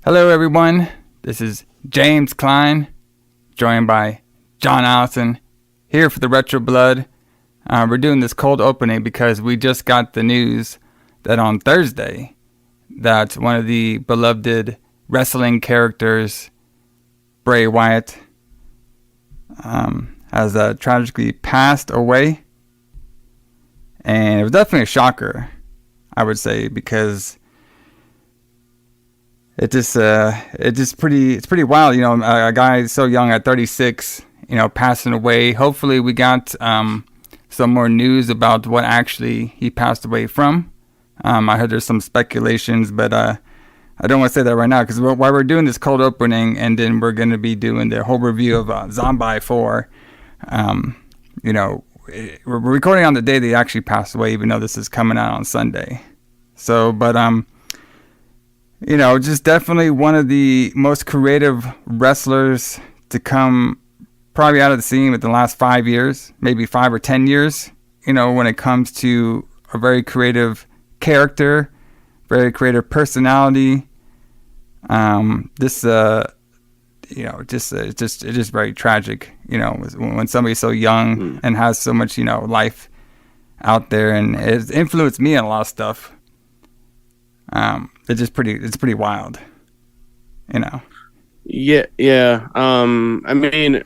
Hello, everyone. This is James Klein, joined by John Allison, here for the Retro Blood. We're doing this cold opening because we just got the news that on Thursday, that one of the beloved wrestling characters, Bray Wyatt, has tragically passed away. And it was definitely a shocker, I would say, because it's pretty wild, you know, a guy so young at 36, you know, passing away. Hopefully we got some more news about what actually he passed away from. I heard there's some speculations, but I don't want to say that right now because while we're doing this cold opening, and then we're going to be doing the whole review of Zombi 4, you know, we're recording on the day they actually passed away, even though this is coming out on Sunday. So, but you know, just definitely one of the most creative wrestlers to come probably out of the scene within the last 5 years, maybe 5 or 10 years, you know, when it comes to a very creative character, very creative personality. You know, it's just very tragic, you know, when somebody's so young and has so much, you know, life out there, and it's influenced me on a lot of stuff. It's pretty wild, you know. Yeah. I mean,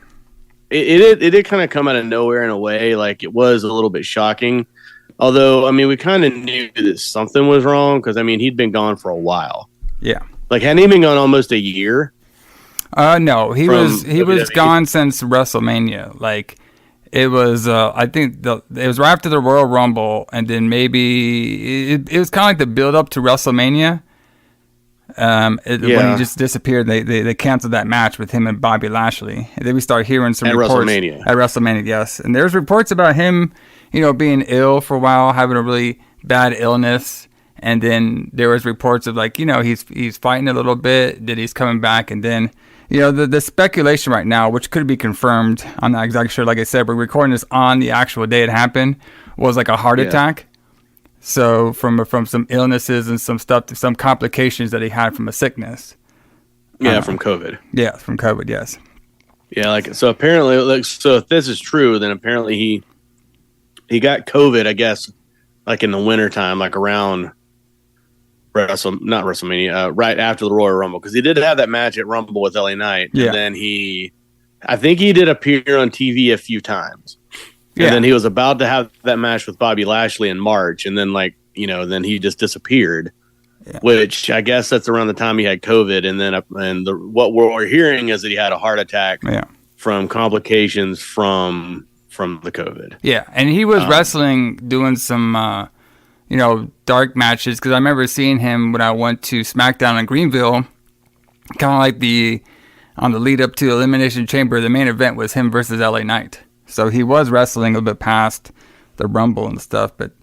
it did kind of come out of nowhere in a way. Like, it was a little bit shocking. Although, I mean, we kind of knew that something was wrong because, I mean, he'd been gone for a while. Yeah. Like, hadn't he been gone almost a year? No, he was gone since WrestleMania. Like, it was, I think it was right after the Royal Rumble, and then maybe it was kind of like the build up to WrestleMania. When he just disappeared, they canceled that match with him and Bobby Lashley. And then we start hearing some reports at WrestleMania, yes. And there's reports about him, you know, being ill for a while, having a really bad illness. And then there was reports of, like, you know, he's fighting a little bit, that he's coming back, and then, you know, the speculation right now, which could be confirmed, I'm not exactly sure. Like I said, we're recording this on the actual day it happened, was like a heart attack. So from some illnesses and some stuff, some complications that he had from a sickness. Yeah, from COVID. Yeah, from COVID. Yes. Yeah, like, so apparently, like, so if this is true, then apparently he got COVID, I guess, like in the wintertime, like around not WrestleMania, right after the Royal Rumble, because he did have that match at Rumble with LA Knight, and then I think he did appear on TV a few times. And then he was about to have that match with Bobby Lashley in March, and then, like, you know, then he just disappeared, which I guess that's around the time he had COVID. And then what we're hearing is that he had a heart attack from complications from the COVID. Yeah, and he was wrestling, doing some, you know, dark matches, because I remember seeing him when I went to SmackDown in Greenville, kind of like on the lead up to Elimination Chamber. The main event was him versus LA Knight. So he was wrestling a bit past the Rumble and stuff, but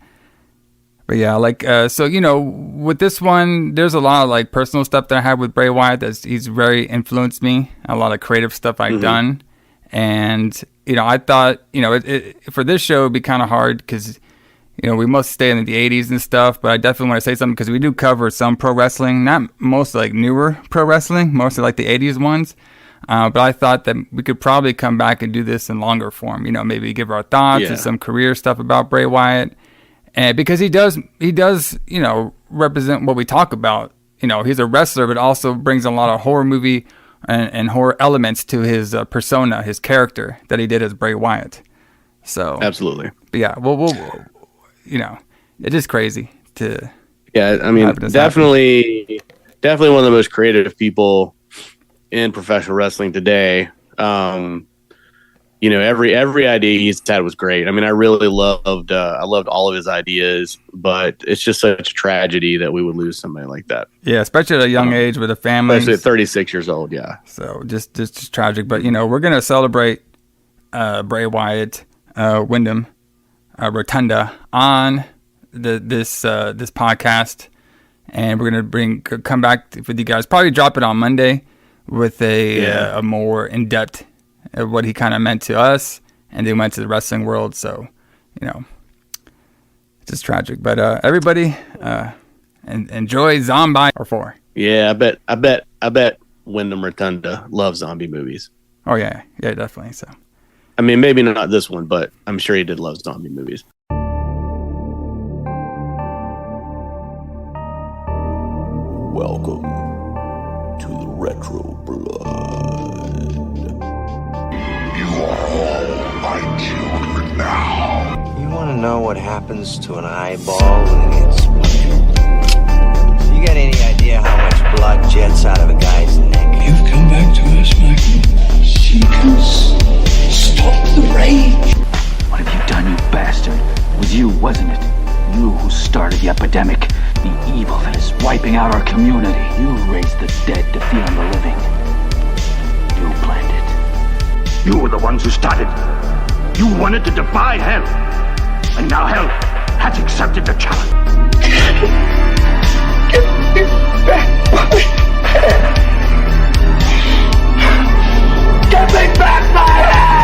yeah, like, so, you know, with this one, there's a lot of, like, personal stuff that I had with Bray Wyatt he's very influenced me, a lot of creative stuff I've done, and, you know, I thought, you know, for this show it'd be kind of hard because, you know, we must stay in the 80s and stuff, but I definitely want to say something because we do cover some pro wrestling, not most like newer pro wrestling, mostly like the 80s ones. But I thought that we could probably come back and do this in longer form, you know, maybe give our thoughts and some career stuff about Bray Wyatt. And because he does, you know, represent what we talk about. You know, he's a wrestler, but also brings a lot of horror movie and horror elements to his persona, his character that he did as Bray Wyatt. So absolutely. But yeah, we'll you know, it's just crazy to. Yeah, I mean, definitely one of the most creative people in professional wrestling today. You know, every idea he's had was great. I mean, I really loved all of his ideas, but it's just such a tragedy that we would lose somebody like that. Yeah, especially at a young age with a family. Especially at 36 years old, yeah. So just tragic. But, you know, we're going to celebrate Bray Wyatt, Wyndham Rotunda on this podcast, and we're going to come back with you guys. Probably drop it on Monday with a more in-depth of what he kind of meant to us, and then went to the wrestling world. So, you know, it's just tragic. But everybody, enjoy Zombi 4. Yeah, I bet Wyndham Rotunda loves zombie movies. Oh yeah, yeah, definitely. So, I mean, maybe not this one, but I'm sure he did love zombie movies. Welcome to the Retro Blood. You are all my children now. You want to know what happens to an eyeball when it gets splintered? You got any idea how much blood jets out of a guy's neck? You've come back to us, Michael. Seekers, stop the rage. What have you done, you bastard? It was you, wasn't it? You who started the epidemic. The evil that is wiping out our community. You raised the dead to feed on the living. You planned it. You were the ones who started. You wanted to defy hell. And now hell has accepted the challenge. Get me back my head. Get me back my head!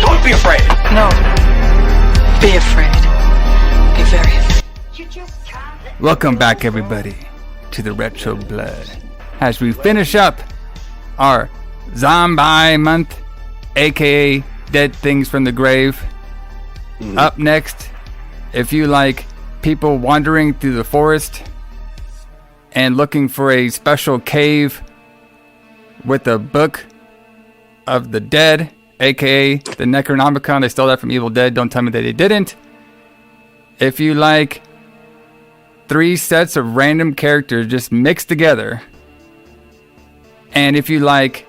Don't be afraid. No. Be afraid. Be very afraid. welcome back, everybody, to the Retro Blood. As we finish up our Zombie month, aka Dead Things from the Grave. Up next, if you like people wandering through the forest and looking for a special cave with a book of the dead, aka the Necronomicon. They stole that from Evil Dead. Don't tell me that they didn't. If you like 3 sets of random characters just mixed together, and if you like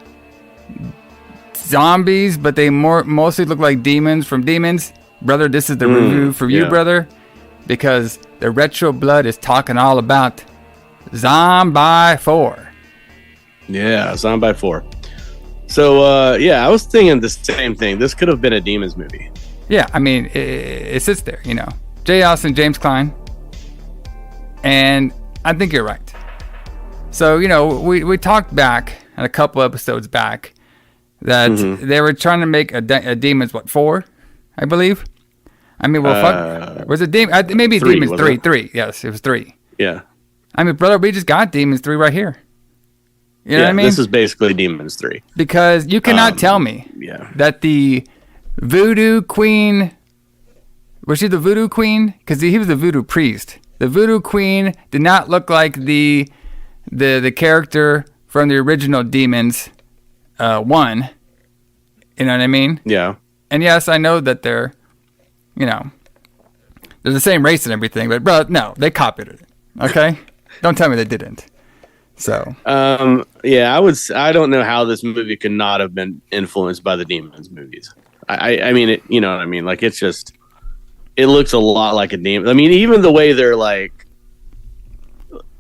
zombies but they mostly look like demons from Demons, brother, this is the review for you, brother, because the Retro Blood is talking all about Zombi 4. Yeah, Zombi 4. So, I was thinking the same thing. This could have been a Demons movie. Yeah, I mean, it sits there, you know. J.A. Alison, James Klein. And I think you're right. So, you know, we talked back, and a couple episodes back, that they were trying to make a Demons, 4, I believe? I mean, well, fuck. Was it Demons? Maybe 3, Demons 3. 3. Yes, it was 3. Yeah. I mean, brother, we just got Demons 3 right here. You know what I mean? This is basically Demons 3. Because you cannot tell me that the Voodoo Queen... Was she the Voodoo Queen? Because he was the Voodoo Priest. The Voodoo Queen did not look like the character from the original Demons 1. You know what I mean? Yeah. And yes, I know that they're, you know, they're the same race and everything, but bro, no, they copied it. Okay? Don't tell me they didn't. So. I don't know how this movie could not have been influenced by the Demons movies. I mean, it, you know what I mean? Like, it's just, it looks a lot like a demon. I mean, even the way they're like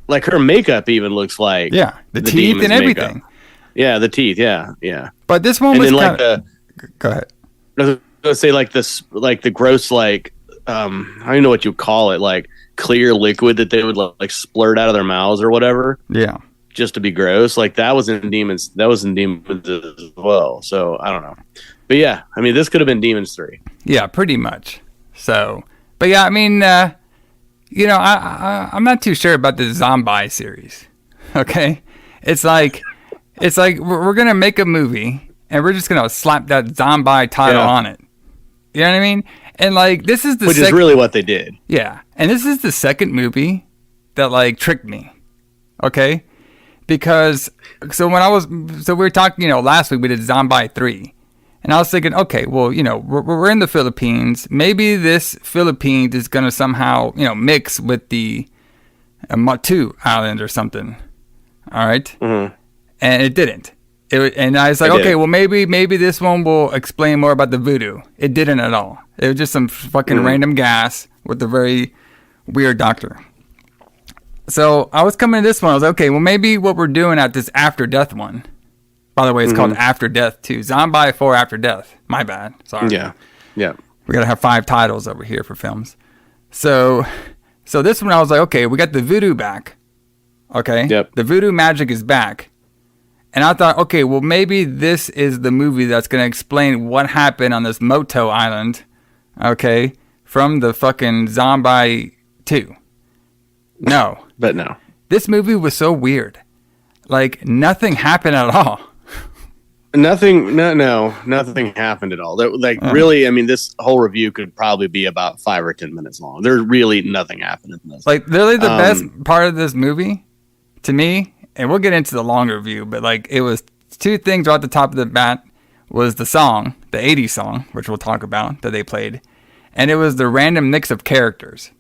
her makake even looks like the teeth and everything. Makeup. Yeah, the teeth. Yeah. But this one was kind of. Go ahead. I was gonna say like this, like the gross, like I don't even know what you call it, like clear liquid that they would like splurt out of their mouths or whatever. Yeah. Just to be gross, like that was in Demons. That was in Demons as well. So I don't know, but yeah, I mean, this could have been Demons 3. Yeah, pretty much. So, but yeah, I mean, you know, I'm not too sure about the Zombie series. Okay, it's like we're gonna make a movie and we're just gonna slap that Zombie title on it. You know what I mean? And like, this is which is really what they did. Yeah, and this is the second movie that like tricked me. Okay, because so we were talking, you know, last week we did Zombie 3. And I was thinking, okay, well, you know, we're in the Philippines. Maybe this Philippines is going to somehow, you know, mix with the Matu Island or something. All right? Mm-hmm. And it didn't. And I was like, okay, well, maybe this one will explain more about the voodoo. It didn't at all. It was just some fucking random gas with a very weird doctor. So I was coming to this one. I was like, okay, well, maybe what we're doing at this After Death one. By the way, it's called After Death 2. Zombi 4 After Death. My bad. Sorry. Yeah. We got to have 5 titles over here for films. So this one I was like, okay, we got the voodoo back. Okay? Yep. The voodoo magic is back. And I thought, okay, well, maybe this is the movie that's going to explain what happened on this Moto Island. Okay? From the fucking Zombie 2. No. But no. This movie was so weird. Like, nothing happened at all. Nothing happened at all. Really, I mean, this whole review could probably be about 5 or 10 minutes long. There's really nothing happening in this. Like, literally the best part of this movie, to me, and we'll get into the longer review, but like, it was two things right at the top of the bat, was the song, the 80s song, which we'll talk about, that they played, and it was the random mix of characters.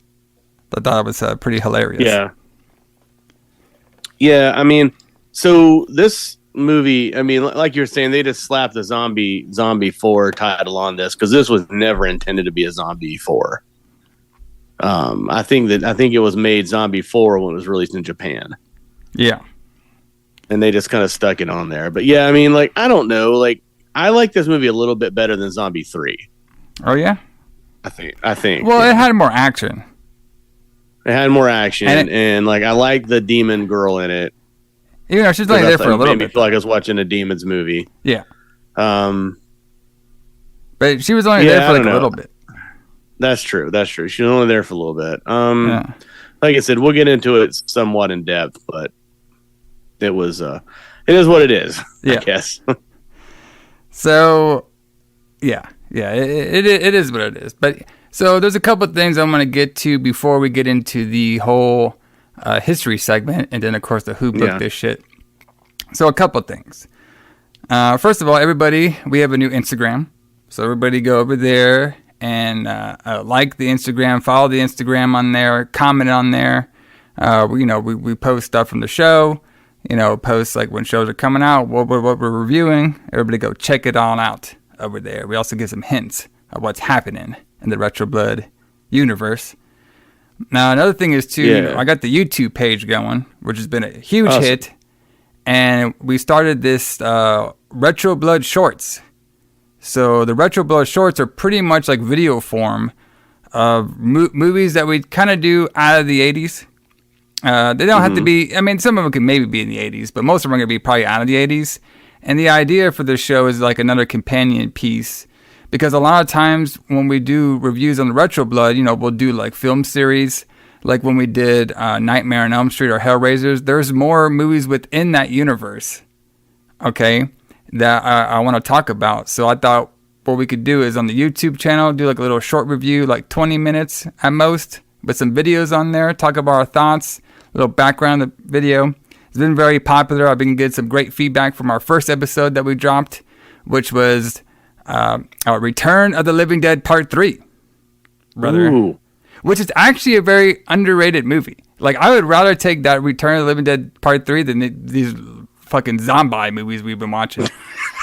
I thought it was pretty hilarious. Yeah. Yeah, I mean, so this movie, I mean, like you're saying, they just slapped the Zombie 4 title on this because this was never intended to be a Zombie 4. I think it was made Zombie 4 when it was released in Japan. Yeah. And they just kind of stuck it on there. But yeah, I mean, like, I don't know. Like, I like this movie a little bit better than Zombie 3. Oh, yeah? I think. Well, it had more action. It had more action, and like, I like the demon girl in it. Even though she's only there for a little bit. Made me feel like I was watching a Demons movie. Yeah. But she was only there for like a little bit. That's true. She was only there for a little bit. Like I said, we'll get into it somewhat in depth, but it was it is what it is, I guess. So, yeah, it is what it is. But so there's a couple of things I'm going to get to before we get into the whole history segment, and then of course the who booked this shit. So a couple of things. First of all, everybody, we have a new Instagram. So everybody go over there and like the Instagram, follow the Instagram on there, comment on there. We post stuff from the show. Post like when shows are coming out, what we're reviewing. Everybody go check it all out over there. We also give some hints of what's happening in the Retro Blood universe. Now, another thing is, too, I got the YouTube page going, which has been a huge hit. And we started this Retro Blood Shorts. So the Retro Blood Shorts are pretty much like video form of movies that we kind of do out of the 80s. They don't have to be, I mean, some of them could maybe be in the 80s, but most of them are going to be probably out of the 80s. And the idea for this show is like another companion piece. Because a lot of times when we do reviews on the Retro Blood, we'll do like film series. Like when we did Nightmare on Elm Street or Hellraisers, there's more movies within that universe, okay, that I want to talk about. So I thought what we could do is on the YouTube channel, do like a little short review, like 20 minutes at most, with some videos on there, talk about our thoughts, a little background of the video. It's been very popular. I've been getting some great feedback from our first episode that we dropped, which was our Return of the Living Dead Part 3. Brother. Ooh. Which is actually a very underrated movie. Like, I would rather take that Return of the Living Dead Part 3 than these fucking zombie movies we've been watching.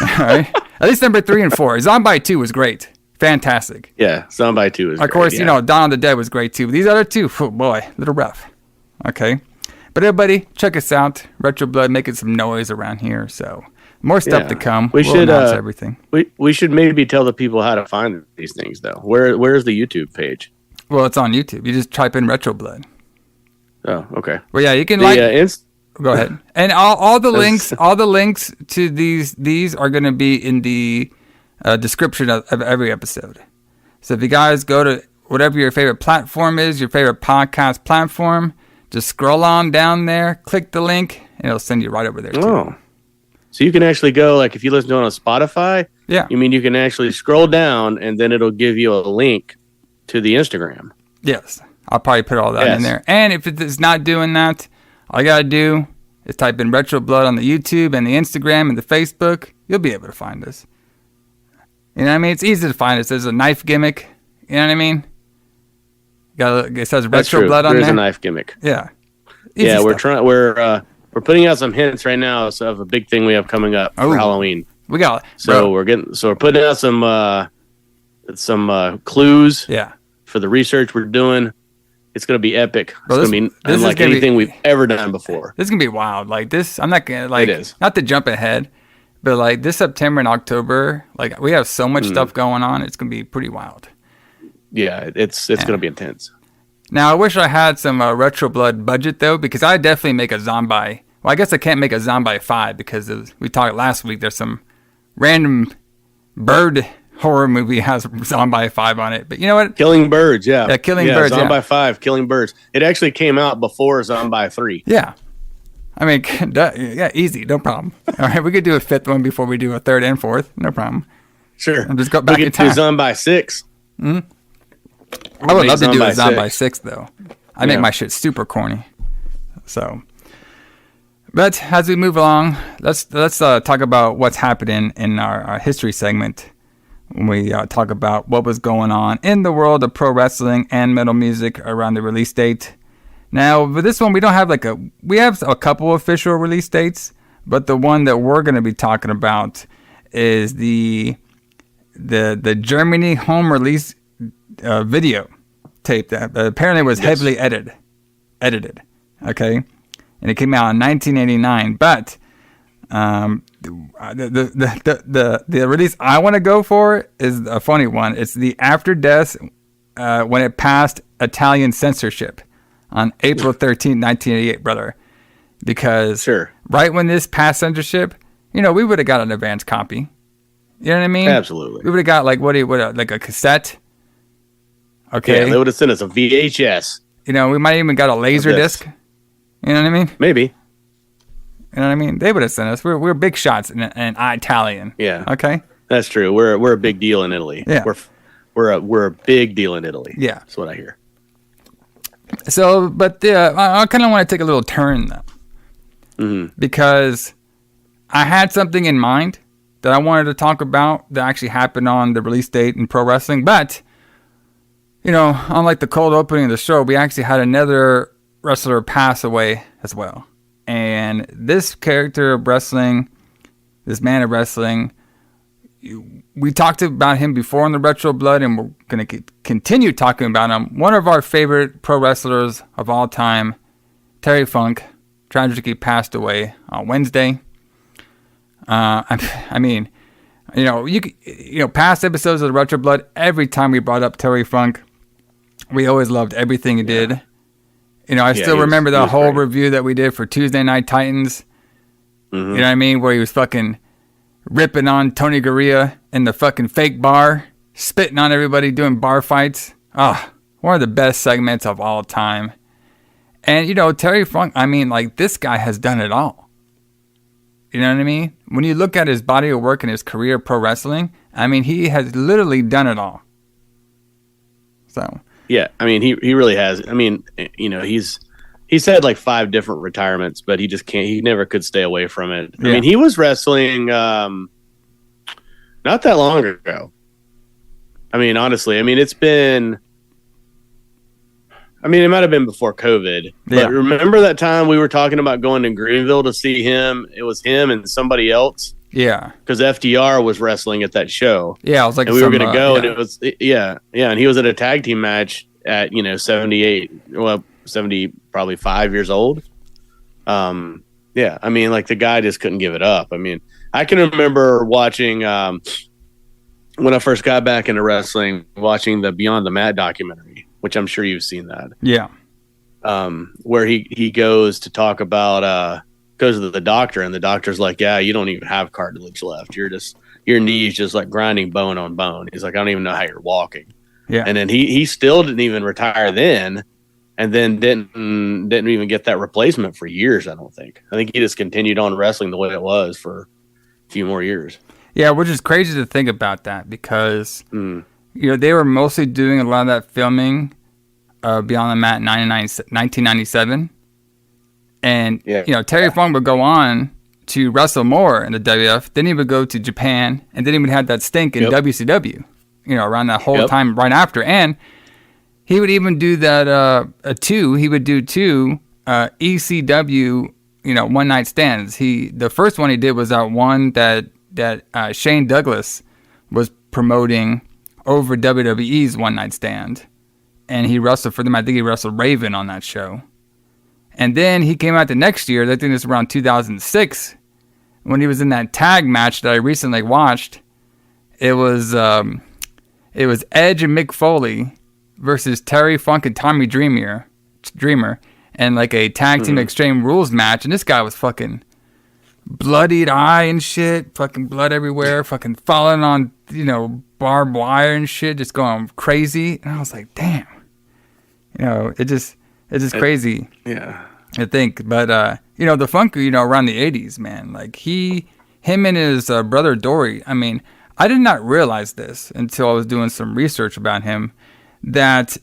All right? At least number 3 and 4. Zombie 2 was great. Fantastic. Yeah, Zombie 2 is great. Of course, Dawn of the Dead was great too. But these other two, oh boy, a little rough. Okay? But everybody, check us out. Retro Blood making some noise around here. So, more stuff to come. We'll announce everything. We should maybe tell the people how to find these things, though. Where's the YouTube page? Well, it's on YouTube. You just type in Retro Blood. Oh, okay. Well, yeah, you can go ahead. And all the links to these are going to be in the description of every episode. So if you guys go to whatever your favorite platform is, your favorite podcast platform, just scroll on down there, click the link, and it'll send you right over there too. Oh. So you can actually go, like if you listen to it on Spotify, you can actually scroll down and then it'll give you a link to the Instagram. Yes. I'll probably put all that in there. And if it's not doing that, all you got to do is type in Retro Blood on the YouTube and the Instagram and the Facebook. You'll be able to find us. You know what I mean? It's easy to find us. There's a knife gimmick. You know what I mean? It says Retro Blood on there. There's a knife gimmick. Yeah. Easy stuff. We're putting out some hints right now of a big thing we have coming up for Halloween. We got it. So we're putting out some clues. Yeah. For the research we're doing. It's going to be epic. It's going to be unlike anything we've ever done before. This is going to be wild. Like this, I'm not going to not to jump ahead, but like this September and October, like we have so much stuff going on. It's going to be pretty wild. Yeah, it's going to be intense. Now, I wish I had some Retro Blood budget though, because I definitely make a zombie. Well, I guess I can't make a Zombie 5 because we talked last week. There's some random bird horror movie has Zombie 5 on it. But you know what? Killing Birds, yeah. Yeah, Killing Birds, Zombie 5, Killing Birds. It actually came out before Zombie 3. Yeah. I mean, yeah, easy, no problem. All right, we could do a 5th one before we do a 3rd and 4th, no problem. Sure. And just go back we in could time. do Zombie 6. I would love to do a Zombie Zombie 6 though. I make my shit super corny. So, but as we move along, let's talk about what's happening in our history segment. When we talk about what was going on in the world of pro wrestling and metal music around the release date. Now, with this one, we don't have we have a couple official release dates, but the one that we're going to be talking about is the Germany home release video tape that apparently was heavily edited. Okay, and it came out in 1989. But the release I want to go for is a funny one. It's the After Death when it passed Italian censorship on April 13, 1988, brother. Because right when this passed censorship, we would have got an advance copy. You know what I mean? Absolutely. We would have got like like a cassette. Okay. Yeah, they would have sent us a VHS. We might have even got a laser disc. You know what I mean? Maybe. You know what I mean? They would have sent us. We're big shots in Italian. Yeah. Okay. That's true. We're a big deal in Italy. Yeah. We're a big deal in Italy. Yeah. That's what I hear. So, but I kind of want to take a little turn though, because I had something in mind that I wanted to talk about that actually happened on the release date in pro wrestling. But unlike the cold opening of the show, we actually had another wrestler pass away as well. And this character of wrestling, this man of wrestling, we talked about him before on the Retro Blood, and we're going to continue talking about him. One of our favorite pro wrestlers of all time, Terry Funk, tragically passed away on Wednesday. I mean, past episodes of the Retro Blood, every time we brought up Terry Funk, we always loved everything he did. I still remember the whole review that we did for Tuesday Night Titans. You know what I mean? Where he was fucking ripping on Tony Gurria in the fucking fake bar, spitting on everybody, doing bar fights. One of the best segments of all time. And, Terry Funk, this guy has done it all. You know what I mean? When you look at his body of work and his career pro wrestling, he has literally done it all. So... Yeah, he really has. He's had like 5 different retirements, but he just can't. He never could stay away from it. Yeah. He was wrestling not that long ago. Honestly, it's been. It might have been before COVID. But remember that time we were talking about going to Greenville to see him? It was him and somebody else. Yeah, because FDR was wrestling at that show. Yeah, I was like, and we were going to go, and it was and he was at a tag team match at 70 probably 5 years old. The guy just couldn't give it up. I can remember watching when I first got back into wrestling, watching the Beyond the Mat documentary, which I'm sure you've seen that. Yeah, where he goes to talk about. Goes to the doctor, and the doctor's like, yeah, you don't even have cartilage left. Your knee's just like grinding bone on bone. He's like, I don't even know how you're walking. Yeah. And then he still didn't even retire then, and then didn't even get that replacement for years. I don't think. I think he just continued on wrestling the way it was for a few more years. Yeah, which is crazy to think about that because they were mostly doing a lot of that filming Beyond the Mat in 1997. And, Terry Funk would go on to wrestle more in the WF. Then he would go to Japan. And then he would have that stink in WCW, around that whole time right after. And he would even do that, he would do 2 ECW, one night stands. The first one he did was that one that Shane Douglas was promoting over WWE's one night stand. And he wrestled for them. I think he wrestled Raven on that show. And then he came out the next year, I think it was around 2006, when he was in that tag match that I recently watched. It was Edge and Mick Foley versus Terry Funk and Tommy Dreamer, and like a tag team Extreme Rules match. And this guy was fucking bloodied eye and shit, fucking blood everywhere, fucking falling on barbed wire and shit, just going crazy. And I was like, damn, it's just crazy. Yeah. I think, but the Funk, around the 80s, man, like him and his brother Dory. I mean, I did not realize this until I was doing some research about him, that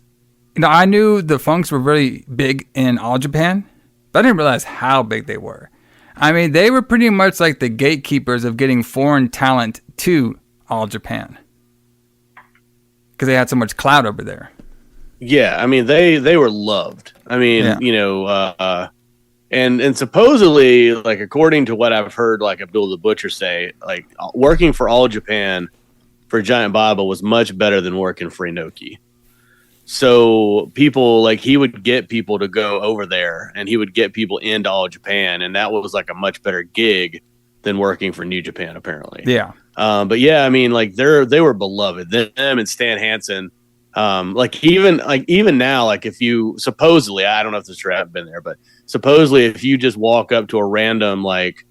I knew the Funks were really big in all Japan, but I didn't realize how big they were. I mean, they were pretty much like the gatekeepers of getting foreign talent to all Japan, because they had so much clout over there. Yeah, I mean they were loved. I mean, and supposedly, like, according to what I've heard, like Abdul the Butcher say, like, working for All Japan for Giant Baba was much better than working for Inoki. So people, like, he would get people to go over there, and he would get people into All Japan, and that was like a much better gig than working for New Japan, apparently. Yeah. But yeah, I mean, like, they were beloved. Them and Stan Hansen. Even now, like, if you supposedly, I don't know if this trap been there, but supposedly if you just walk up to a random, like,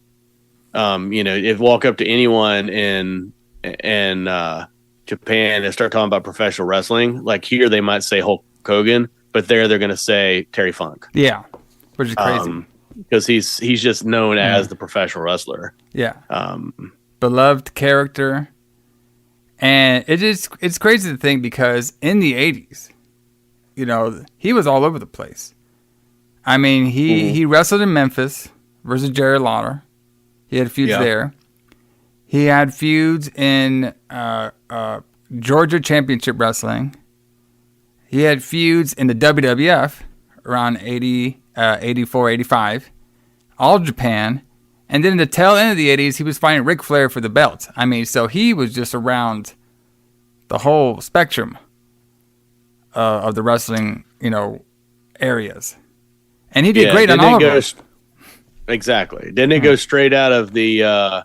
if walk up to anyone in Japan and start talking about professional wrestling, like, here they might say Hulk Hogan, but there they're going to say Terry Funk. Yeah. Which is crazy. Because he's just known as the professional wrestler. Yeah. Beloved character. And it's crazy to think, because in the 80s, he was all over the place. I mean, he wrestled in Memphis versus Jerry Lawler. He had feuds there. He had feuds in Georgia Championship Wrestling. He had feuds in the WWF around 84, 85. All Japan. And then in the tail end of the 80s, he was fighting Ric Flair for the belt. I mean, so he was just around the whole spectrum of the wrestling, areas. And he did great on all of them. Exactly. Didn't it go straight out of the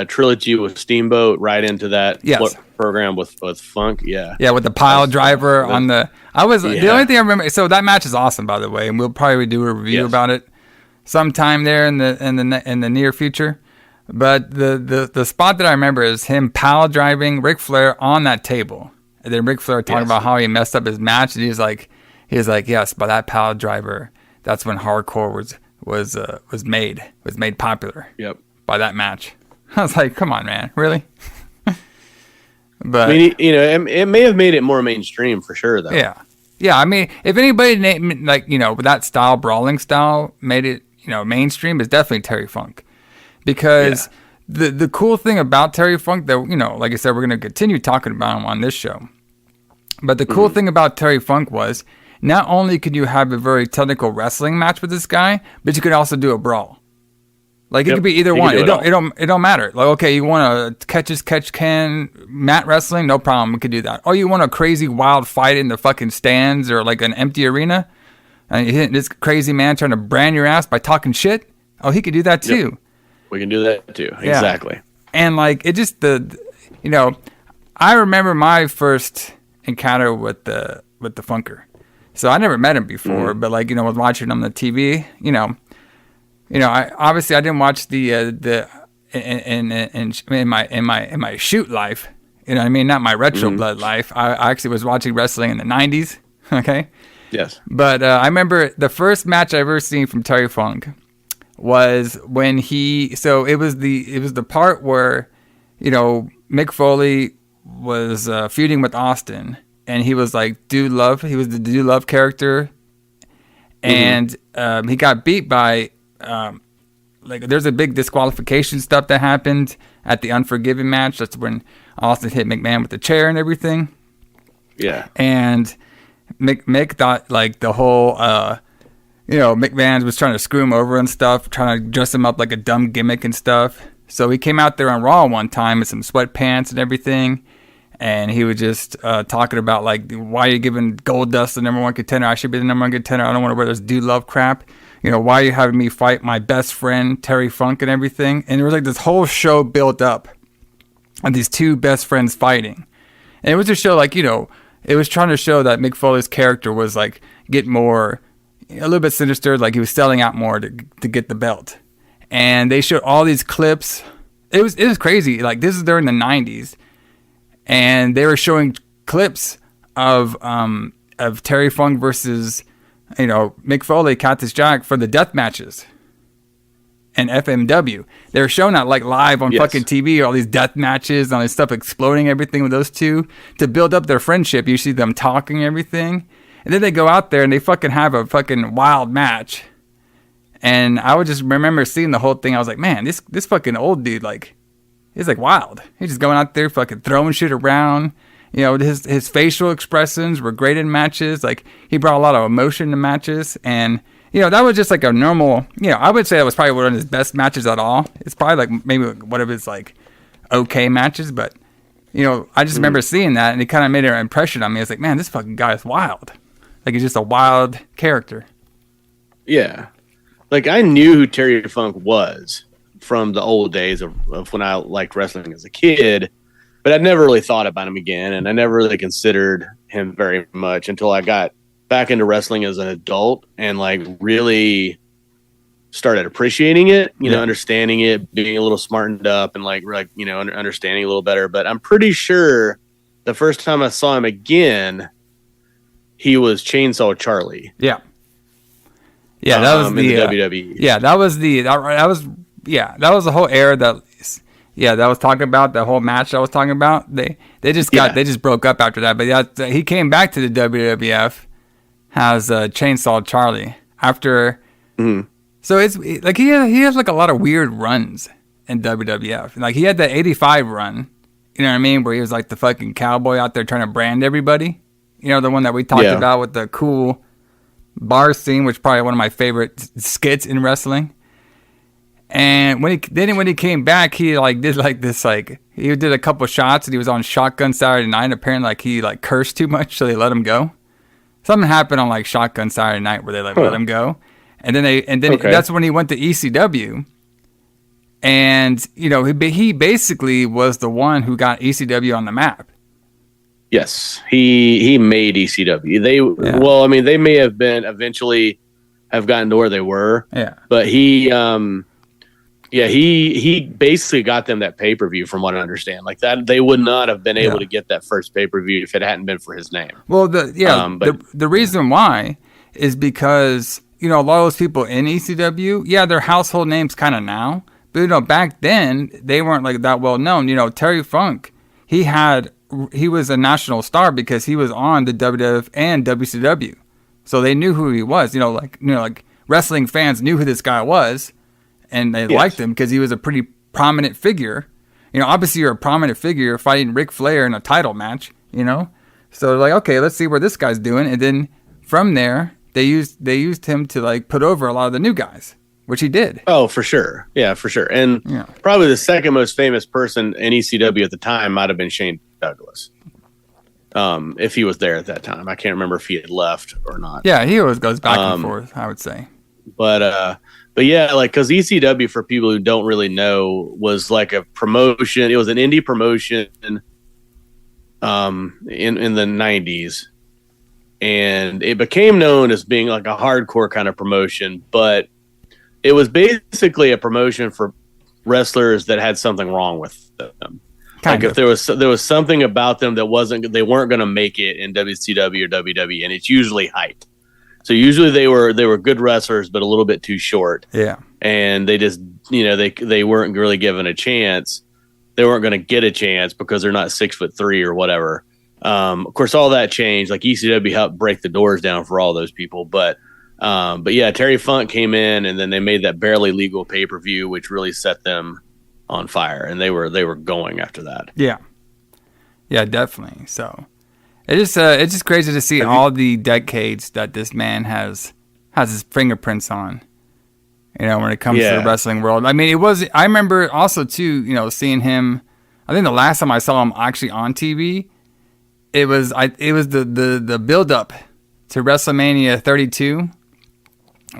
trilogy with Steamboat right into that program with Funk? Yeah. Yeah, with the pile driver on the... The only thing I remember... So that match is awesome, by the way, and we'll probably do a review about it sometime there in the near future. But the spot that I remember is him pile driving Ric Flair on that table, and then Ric Flair talking about how he messed up his match, and he's like, yes, by that pile driver, that's when hardcore was made popular. Yep. By that match. I was like, come on, man, really? But I mean, it may have made it more mainstream for sure, though. Yeah. I mean, if anybody with that style, brawling style, made it mainstream, is definitely Terry Funk. Because the cool thing about Terry Funk, that, like I said, we're going to continue talking about him on this show. But the cool thing about Terry Funk was, not only could you have a very technical wrestling match with this guy, but you could also do a brawl. Like, it could be either one. It don't matter. Like, okay, you want a catch can mat wrestling? No problem. We could do that. Oh, you want a crazy wild fight in the fucking stands or like an empty arena? And you hit this crazy man trying to brand your ass by talking shit? Oh, he could do that too. Yep. We can do that too. Yeah. Exactly. And like, it just, I remember my first encounter with the Funker. So I never met him before, but like, was watching him on the TV, I didn't watch in my shoot life, I mean, not my retro blood life. I actually was watching wrestling in the 90s. Okay. Yes. But I remember the first match I ever seen from Terry Funk was when it was the part where, Mick Foley was feuding with Austin, and he was like Dude Love. He was the Dude Love character, and he got beat by there's a big disqualification stuff that happened at the Unforgiven match. That's when Austin hit McMahon with the chair and everything. Yeah. And Mick thought like the whole McMahon was trying to screw him over and stuff, trying to dress him up like a dumb gimmick and stuff. So he came out there on Raw one time with some sweatpants and everything, and he was just talking about like, why are you giving Goldust the number one contender? I should be the number one contender. I don't want to wear this Dude Love crap. Why are you having me fight my best friend Terry Funk and everything? And there was like this whole show built up on these two best friends fighting, and it was to show like, it was trying to show that Mick Foley's character was like get more, a little bit sinister, like he was selling out more to get the belt. And they showed all these clips it was crazy. Like, this is during the 90s, and they were showing clips of Terry Funk versus, Mick Foley, Cactus Jack for the death matches and FMW. They were showing that like live on fucking TV, all these death matches, all this stuff exploding, everything with those two to build up their friendship. You see them talking and everything. And then they go out there and they fucking have a fucking wild match. And I would just remember seeing the whole thing. I was like, man, this fucking old dude, like, he's like wild. He's just going out there fucking throwing shit around. His facial expressions were great in matches. Like, he brought a lot of emotion to matches. And, that was just like a normal, I would say that was probably one of his best matches at all. It's probably like maybe one of his like okay matches. But, I just remember seeing that and it kind of made an impression on me. I was like, man, this fucking guy is wild. Like, he's just a wild character. Yeah. Like, I knew who Terry Funk was from the old days of when I liked wrestling as a kid. But I'd never really thought about him again, and I never really considered him very much until I got back into wrestling as an adult and like really started appreciating it, understanding it, being a little smartened up and understanding a little better. But I'm pretty sure the first time I saw him again, he was Chainsaw Charlie. Yeah. Yeah, that was the WWE. Yeah, that was the whole era that was talking about the whole match I was talking about. They just broke up after that. But yeah, he came back to the WWF as Chainsaw Charlie after. Mm-hmm. So it's like he has like a lot of weird runs in WWF. Like, he had the '85 run, you know what I mean, where he was like the fucking cowboy out there trying to brand everybody. The one that we talked about with the cool bar scene, which is probably one of my favorite skits in wrestling. And when he came back, he like did like this, like he did a couple shots and he was on Shotgun Saturday Night. Apparently, like he like cursed too much, so they let him go. Something happened on like Shotgun Saturday Night where they like let him go, and then that's when he went to ECW. And he basically was the one who got ECW on the map. Yes, he made ECW. They may have been eventually have gotten to where they were. Yeah, but he basically got them that pay-per-view, from what I understand. Like, that they would not have been able to get that first pay-per-view if it hadn't been for his name. Well, the reason why is because a lot of those people in ECW, they're household names kind of now, but back then they weren't like that well known. Terry Funk, he was a national star because he was on the WWF and WCW. So they knew who he was. Like wrestling fans knew who this guy was, and they liked him because he was a pretty prominent figure. Obviously you're a prominent figure fighting Ric Flair in a title match, So like, okay, let's see where this guy's doing. And then from there, they used him to like put over a lot of the new guys, which he did. Oh, for sure. Yeah, for sure. And probably the second most famous person in ECW at the time might have been Shane Douglas. If he was there at that time. I can't remember if he had left or not. Yeah, he always goes back and forth, I would say. But yeah, like, because ECW, for people who don't really know, was like a promotion. It was an indie promotion in the 90s. And it became known as being like a hardcore kind of promotion, but it was basically a promotion for wrestlers that had something wrong with them. If there was something about them that they weren't going to make it in WCW or WWE, and it's usually height. So usually they were good wrestlers, but a little bit too short. Yeah, and they just they weren't really given a chance. They weren't going to get a chance because they're not 6'3" or whatever. Of course, all that changed. Like, ECW helped break the doors down for all those people, but yeah, Terry Funk came in, and then they made that barely legal pay-per-view, which really set them on fire, and they were going after that. Yeah, definitely. So it's just crazy to see all the decades that this man has his fingerprints on. When it comes to the wrestling world. I mean, I remember also too, seeing him. I think the last time I saw him actually on TV, it was the build up to WrestleMania 32.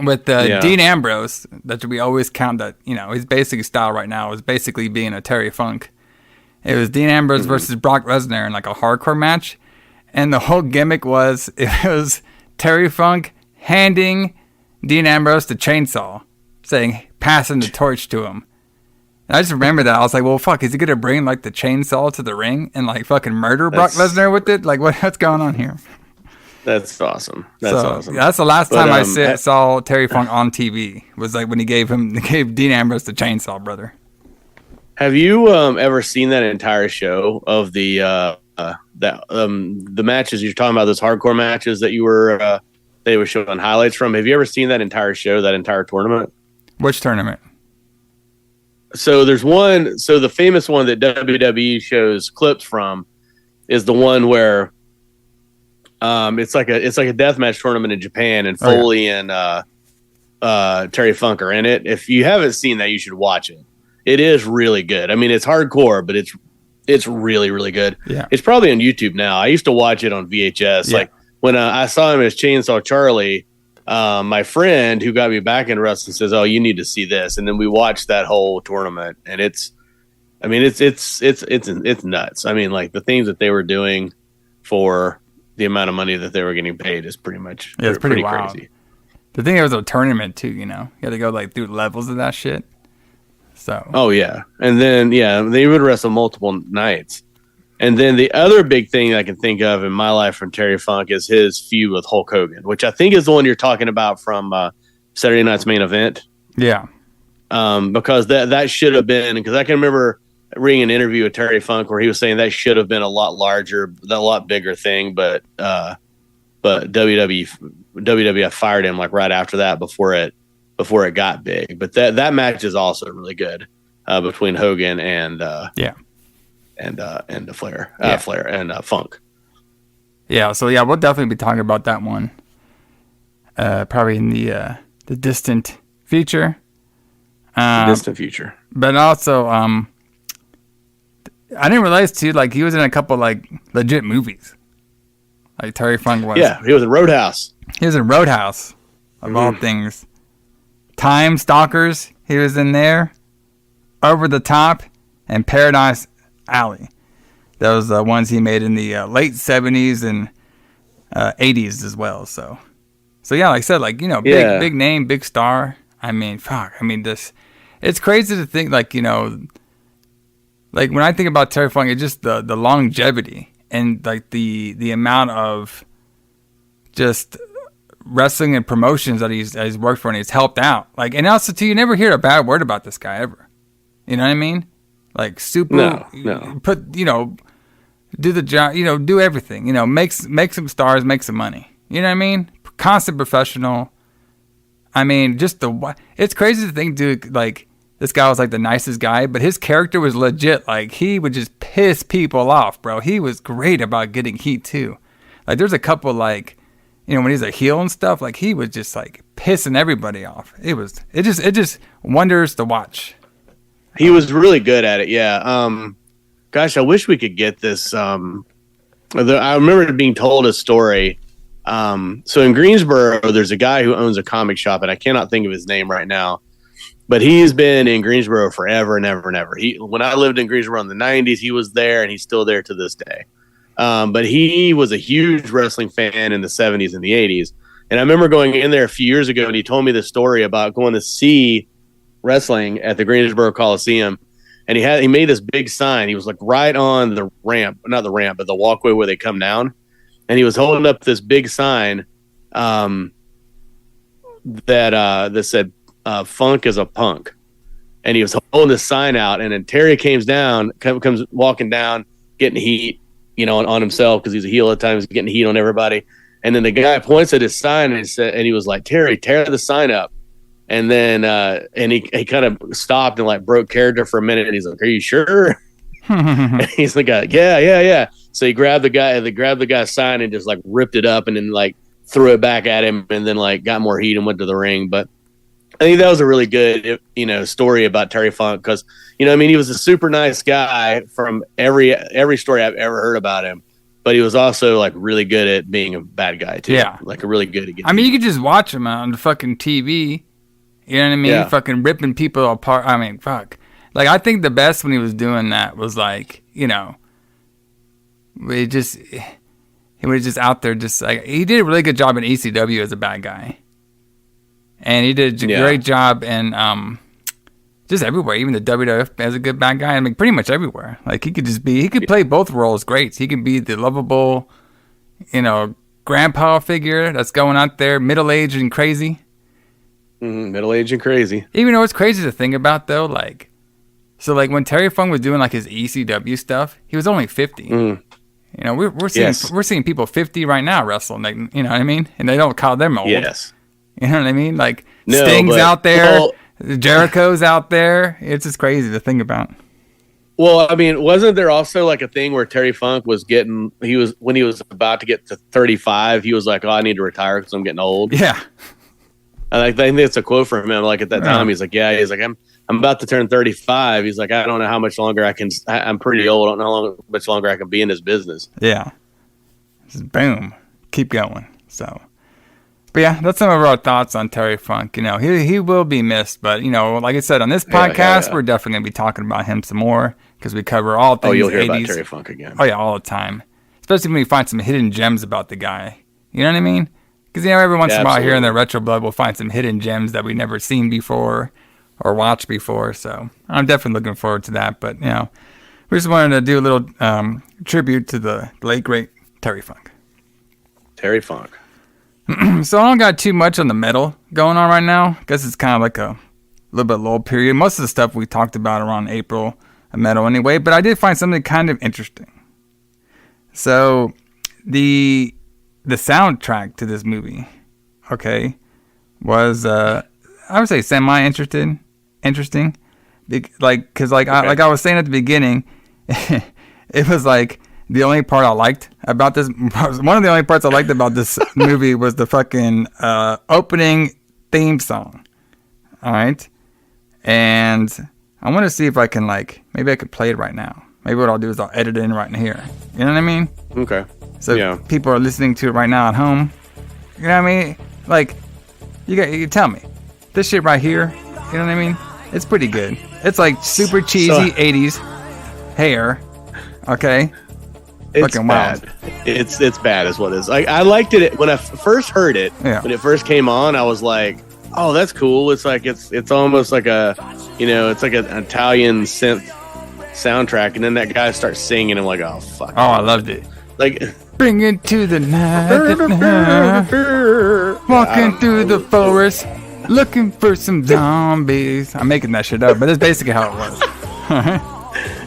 With Dean Ambrose, that we always count that, his basic style right now is basically being a Terry Funk. It was Dean Ambrose versus Brock Lesnar in like a hardcore match. And the whole gimmick was, it was Terry Funk handing Dean Ambrose the chainsaw, passing the torch to him. I just remember that. I was like, well, fuck, is he gonna bring like the chainsaw to the ring and like fucking murder Brock Lesnar with it? Like, what's going on here? That's awesome. That's awesome. That's the last time I saw Terry Funk on TV. Was like when he gave Dean Ambrose the chainsaw, brother. Have you ever seen that entire show of the matches you're talking about? Those hardcore matches that they were showing highlights from. Have you ever seen that entire show, that entire tournament? Which tournament? So there's one. So the famous one that WWE shows clips from is the one where it's like a deathmatch tournament in Japan, and Foley and Terry Funk are in it. If you haven't seen that, you should watch it. It is really good. I mean, it's hardcore, but it's really, really good. Yeah. It's probably on YouTube now. I used to watch it on VHS. Yeah. Like when I saw him as Chainsaw Charlie, my friend who got me back in wrestling says, "Oh, you need to see this." And then we watched that whole tournament, and it's nuts. I mean, like the things that they were doing for the amount of money that they were getting paid is pretty much it's pretty wild. Crazy. The thing, it was a tournament too, you had to go like through levels of that shit. So. Oh yeah, and then they would wrestle multiple nights, and then the other big thing I can think of in my life from Terry Funk is his feud with Hulk Hogan, which I think is the one you're talking about from Saturday Night's Main Event. Yeah, because that should have been, because I can remember reading an interview with Terry Funk where he was saying that should have been a lot larger, a lot bigger thing, but WWF fired him like right after that before it got big. But that match is also really good between Hogan and Flair, Flair and Funk. Yeah, so yeah, we'll definitely be talking about that one. Probably in the distant future. Distant future. But also, I didn't realize too, like he was in a couple like legit movies. Like Terry Funk was. Yeah, he was in Roadhouse. He was in Roadhouse, of all things. Time Stalkers, he was in there. Over the Top and Paradise Alley. Those are ones he made in the late 70s and 80s as well. So yeah, like I said, like, big name, big star. I mean, fuck. I mean, it's crazy to think, like, like when I think about Terry Funk, it's just the longevity and like the amount of just wrestling and promotions that he's worked for and he's helped out. Like, and also too, you never hear a bad word about this guy ever. You know what I mean? Like super, no. Put, do the job, do everything, make some stars, make some money. You know what I mean? Constant professional. I mean, it's crazy to think, dude, like this guy was like the nicest guy, but his character was legit. Like he would just piss people off, bro. He was great about getting heat too. Like there's a couple like, when he's a heel and stuff, like he was just like pissing everybody off. It just wonders to watch. He was really good at it. Yeah. Gosh, I wish we could get this. I remember being told a story. So in Greensboro, there's a guy who owns a comic shop, and I cannot think of his name right now, but he's been in Greensboro forever and ever and ever. When I lived in Greensboro in the 90s, he was there, and he's still there to this day. But he was a huge wrestling fan in the 70s and the 80s. And I remember going in there a few years ago, and he told me the story about going to see wrestling at the Greensboro Coliseum. And he made this big sign. He was like right on the ramp, not the ramp, but the walkway where they come down. And he was holding up this big sign that said, Funk is a punk. And he was holding this sign out. And then Terry comes walking down, getting heat, on himself because he's a heel at times, getting heat on everybody. And then the guy points at his sign and he was like, Terry, tear the sign up. And then and he kind of stopped and like broke character for a minute. And he's like, "Are you sure?" And he's like, "Yeah." So he grabbed the guy's sign and just like ripped it up and then like threw it back at him and then like got more heat and went to the ring. But I think that was a really good story about Terry Funk because he was a super nice guy from every story I've ever heard about him. But he was also like really good at being a bad guy too. Yeah, like a really good. I mean, you could just watch him on the fucking TV. You know what I mean? Yeah. Fucking ripping people apart. I mean, fuck. Like, I think the best when he was doing that was like, he was just out there just like, he did a really good job in ECW as a bad guy. And he did a great job in just everywhere. Even the WWF has a good bad guy. I mean, pretty much everywhere. Like he could play both roles great. He could be the lovable, grandpa figure that's going out there, middle-aged and crazy. Middle-aged and crazy. Even though it's crazy to think about though, so when Terry Funk was doing his ECW stuff, he was only 50. We're seeing people 50 right now wrestle. You know what I mean? And they don't call them old. Yes. You know what I mean? No, Sting's out there, Jericho's out there. It's just crazy to think about. Well, I mean, wasn't there also a thing where Terry Funk was when he was about to get to 35, he was like, "Oh, I need to retire because I'm getting old." Yeah. And I think it's a quote from him. At that time, he's like, I'm about to turn 35. He's like, I don't know how much longer I'm pretty old. I don't know how much longer I can be in this business. Yeah. Just boom. Keep going. So, but yeah, that's some of our thoughts on Terry Funk. He will be missed, but like I said, on this podcast, we're definitely going to be talking about him some more because we cover all things 80s. Oh, you'll hear about Terry Funk again. Oh yeah, all the time. Especially when we find some hidden gems about the guy. You know what I mean? Because every once in a while here in the Retro Blood, we'll find some hidden gems that we've never seen before or watched before. So I'm definitely looking forward to that. But we just wanted to do a little tribute to the late great Terry Funk. Terry Funk. So I don't got too much on the metal going on right now. I guess it's kind of a little bit low period. Most of the stuff we talked about around April of metal anyway. But I did find something kind of interesting. So the soundtrack to this movie, was I would say semi-interesting, because I was saying at the beginning, it was the only part I liked about this. One of the only parts I liked about this movie was the fucking opening theme song. All right, and I want to see if I can maybe I could play it right now. Maybe what I'll do is I'll edit it in right in here. You know what I mean? Okay. So people are listening to it right now at home. You know what I mean? You tell me. This shit right here, you know what I mean? It's pretty good. It's super cheesy 80s hair. Okay? It's fucking bad. Wild. It's bad is what it is. I liked it when I first heard it. Yeah. When it first came on, I was like, oh, that's cool. It's it's almost like it's like an Italian synth soundtrack, and then that guy starts singing, and I'm like, oh fuck. Oh, I loved it. Bring it to the night. Walking through the forest, looking for some zombies. I'm making that shit up, but that's basically how it was.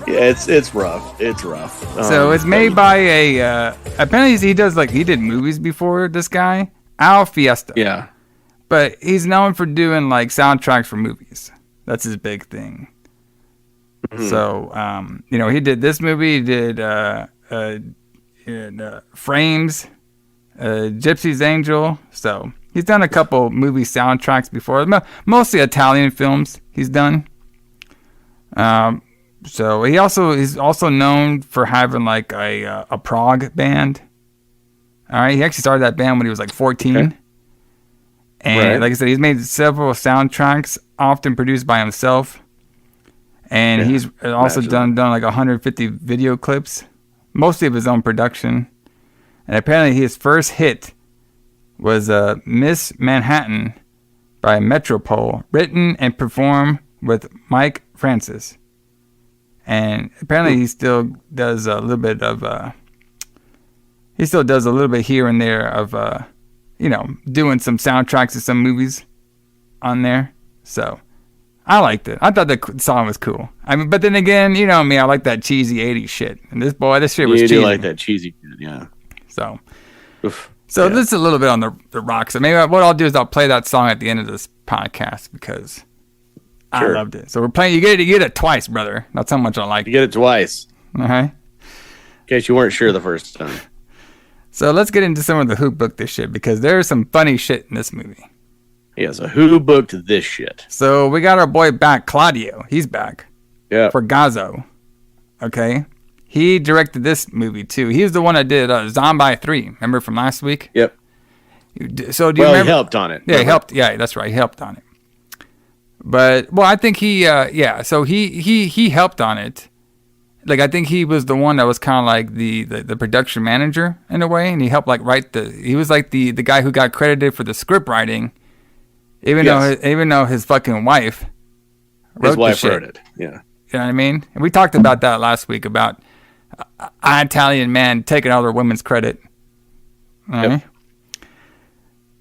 Yeah, it's rough. It's rough. So it's made by apparently he did movies before, this guy, Al Fiesta. Yeah. But he's known for doing soundtracks for movies. That's his big thing. Mm-hmm. So, he did this movie, he did Frames, Gypsy's Angel. So he's done a couple movie soundtracks before, mostly Italian films he's done. So he's also known for having a prog band. All right, he actually started that band when he was 14. Okay. And like I said, he's made several soundtracks, often produced by himself. And he's also done 150 video clips, mostly of his own production. And apparently his first hit was Miss Manhattan by Metropole, written and performed with Mike Francis. And apparently he still does a little bit here and there of, doing some soundtracks to some movies on there. So I liked it. I thought the song was cool. I mean, but then again, you know me, I like that cheesy 80s shit. And this shit was cheesy. You do like that cheesy shit, yeah. So this is a little bit on the rocks. So maybe what I'll do is I'll play that song at the end of this podcast because I loved it. So we're playing. You get it twice, brother. That's how much I like it. You get it twice. Okay. In case you weren't sure the first time. So let's get into some of the who booked this shit because there's some funny shit in this movie. Yeah, so who booked this shit? So we got our boy back, Claudio. He's back. Yeah. For Gazzo. Okay. He directed this movie too. He's the one that did Zombi 3. Remember from last week? Yep. So do you remember? He helped on it. Yeah, he helped. Yeah, that's right. He helped on it. But I think he so he helped on it. I think he was the one that was kind of like the production manager in a way, and he helped write he was the guy who got credited for the script writing, even though his fucking wife wrote His wife the shit. wrote it. Yeah. You know what I mean? And we talked about that last week about an Italian man taking all their women's credit. All right.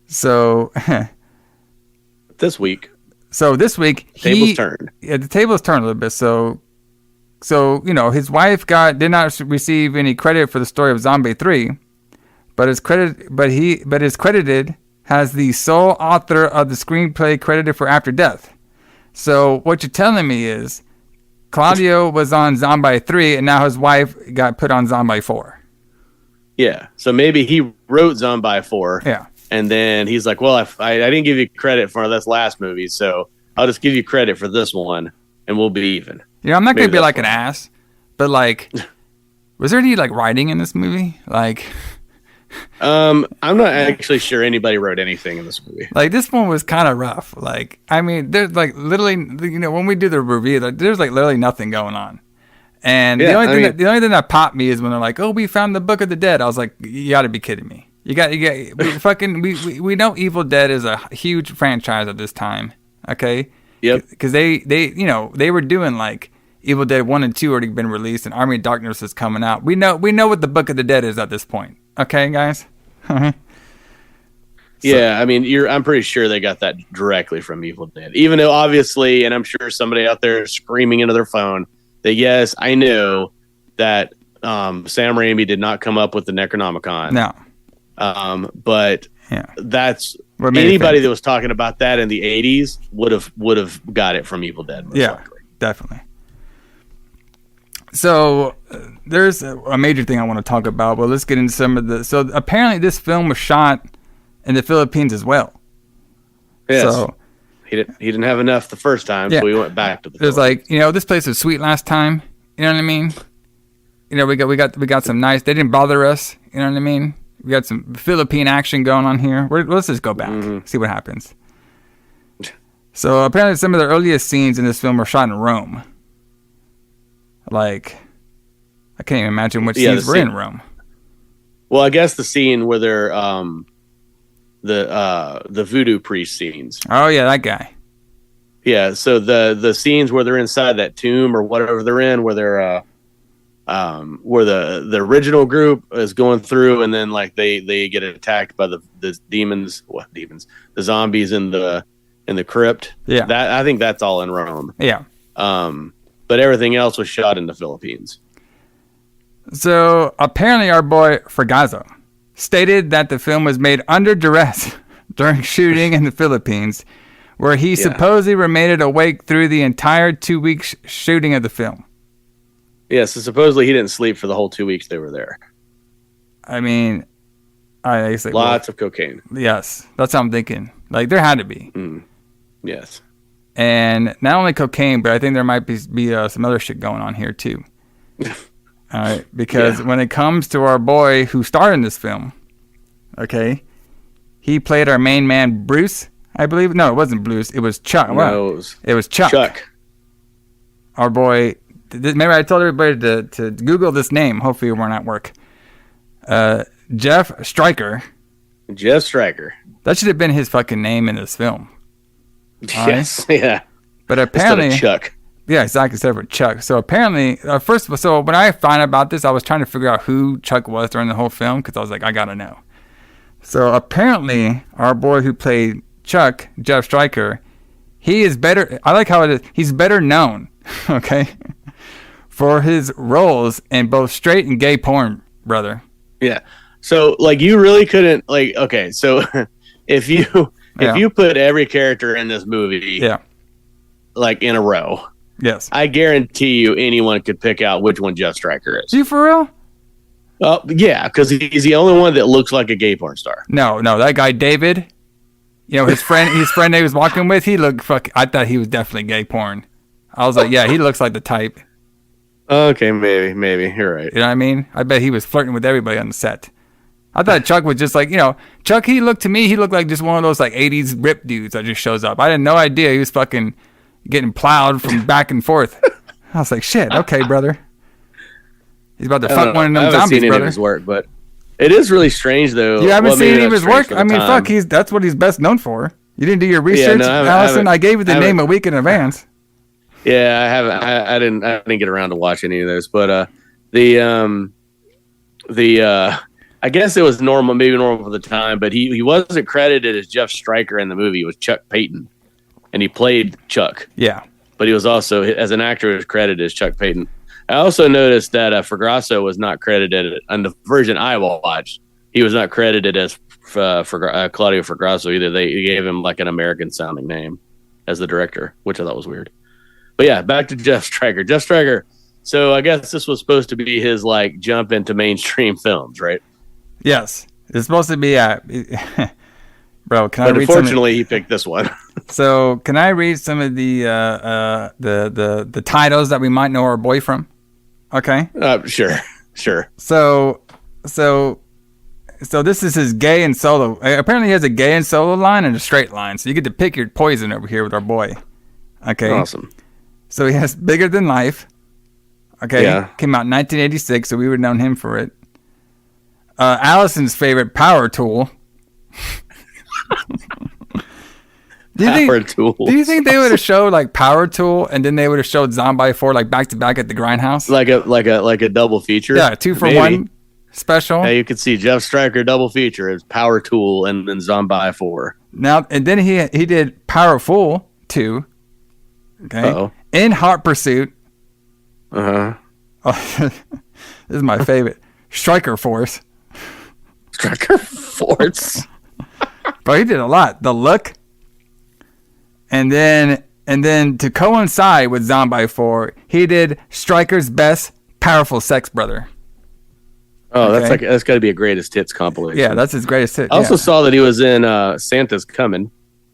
So This week, this week tables turned. Yeah, the tables turned a little bit. So you know, his wife did not receive any credit for the story of Zombie 3, but is credited as the sole author of the screenplay credited for After Death. So what you're telling me is Claudio was on Zombie 3 and now his wife got put on Zombie 4. Yeah. So maybe he wrote Zombie 4. Yeah. And then he's like, well, I didn't give you credit for this last movie, so I'll just give you credit for this one and we'll be even. You know, I'm not going to Maybe be like that's an ass, but like, was there any like writing in this movie? Like, I'm not actually sure anybody wrote anything in this movie. like this one was kind of rough. Like, I mean, there's like literally, you know, when we do the review, like, there's like literally nothing going on. And Yeah, the only thing that popped me is when they're like, "Oh, we found the Book of the Dead." I was like, "You got to be kidding me! We know Evil Dead is a huge franchise at this time, okay? Yep. Because they you know they were doing like Evil Dead 1 and 2 already been released, and Army of Darkness is coming out. We know what the Book of the Dead is at this point, okay, guys? Yeah, I mean, I'm pretty sure they got that directly from Evil Dead. Even though obviously, and I'm sure somebody out there is screaming into their phone that yes, I know that Sam Raimi did not come up with the Necronomicon. No. But Yeah. that's What made it anybody famous. that was talking about that in the 80s would have got it from Evil Dead. Most Yeah, likely. definitely. So there's a major thing I want to talk about, but let's get into some of the. So apparently, this film was shot in the Philippines as well. Yes. So He didn't have enough the first time, Yeah. so we went back to the. it was Philippines. like, you know, this place was sweet last time. You know what I mean? You know, we got some nice. They didn't bother us. You know what I mean? We got some Philippine action going on here. Let's just go back, see what happens. So apparently, some of the earliest scenes in this film were shot in Rome. Like, I can't even imagine which scenes were in Rome. Well, I guess the scene where they're the voodoo priest scenes. Oh yeah, that guy. Yeah, so the scenes where they're inside that tomb or whatever they're in, where they're where the original group is going through, and then like they get attacked by the demons. What demons? The zombies in the crypt. Yeah. That I think that's all in Rome. Yeah. But everything else was shot in the Philippines. So apparently, our boy Fragazo stated that the film was made under duress during shooting in the Philippines, where he supposedly remained awake through the entire 2 weeks shooting of the film. Yeah, so supposedly he didn't sleep for the whole 2 weeks they were there. I mean, I say Lots of cocaine. Yes, that's what I'm thinking. Like, there had to be. Yes. And not only cocaine, but I think there might be some other shit going on here too. All right, because when it comes to our boy who starred in this film, okay, he played our main man Bruce, I believe. No, it wasn't Bruce. It was Chuck. No, it was Chuck. Chuck. Our boy. Remember, I told everybody to Google this name. Hopefully, we're not at work. Jeff Stryker. Jeff Stryker. That should have been his fucking name in this film. Yes, yeah. But apparently, Instead of Chuck. Yeah, exactly. Instead of Chuck. So apparently, first of all, so when I found out about this, I was trying to figure out who Chuck was during the whole film because I was like, I gotta know. So apparently, our boy who played Chuck, Jeff Stryker, he is better. I like how it is. He's better known, okay, for his roles in both straight and gay porn, brother. Yeah. So like, you really couldn't like. Okay, so if you put every character in this movie, like in a row. Yes. I guarantee you anyone could pick out which one Jeff Stryker is. You for real? Yeah, because he's the only one that looks like a gay porn star. No, that guy David, you know, his friend he was walking with, he looked I thought he was definitely gay porn. I was like, yeah, he looks like the type. Okay, maybe. You're right. You know what I mean? I bet he was flirting with everybody on the set. I thought Chuck was just like, you know, Chuck, he looked like just one of those like 80s rip dudes that just shows up. I had no idea he was fucking getting plowed from back and forth. I was like, shit, okay, brother. He's about to fuck one of them I haven't zombies, seen any brother. of his work, but it is really strange, though. You haven't seen any of his work? for I mean, the time. fuck, that's what he's best known for. You didn't do your research, no, I Allison? haven't- I gave you the I name haven't- a week in advance. Yeah, I haven't. I didn't get around to watch any of those, but the I guess it was normal, maybe normal for the time, but he wasn't credited as Jeff Stryker in the movie. It was Chuck Payton, and he played Chuck. Yeah. But he was also, as an actor, was credited as Chuck Payton. I also noticed that Fragrasso was not credited on the version I watched. He was not credited as Claudio Fragrasso either. They gave him like an American sounding name as the director, which I thought was weird. But yeah, back to Jeff Stryker. Jeff Stryker. So I guess this was supposed to be his like jump into mainstream films, right? Yes, it's supposed to be. Bro, can I read? Unfortunately, he picked this one. So can I read some of the titles that we might know our boy from? Okay. Sure. So this is his gay and solo. Apparently, he has a gay and solo line and a straight line. So you get to pick your poison over here with our boy. Okay. Awesome. So he has Bigger Than Life. Okay. Yeah. Came out in 1986, so we would have known him for it. Allison's favorite, Power Tool. Do you think they would have showed like Power Tool and then they would have showed Zombie 4 like back to back at the Grindhouse? Like a double feature? Yeah, 2-for-1 special. Yeah, you could see Jeff Stryker double feature as Power Tool and then Zombie 4. Now and then he did Powerful 2. Okay. Uh-oh. In Hot Pursuit. Uh-huh. Oh, this is my favorite. Striker Force. Striker Force. But he did a lot. The Look. And then to coincide with Zombie 4, he did Stryker's Best Powerful Sex Brother. Oh, okay. That's got to be a greatest hits compilation. Yeah, that's his greatest hit. I also saw that he was in Santa's Coming.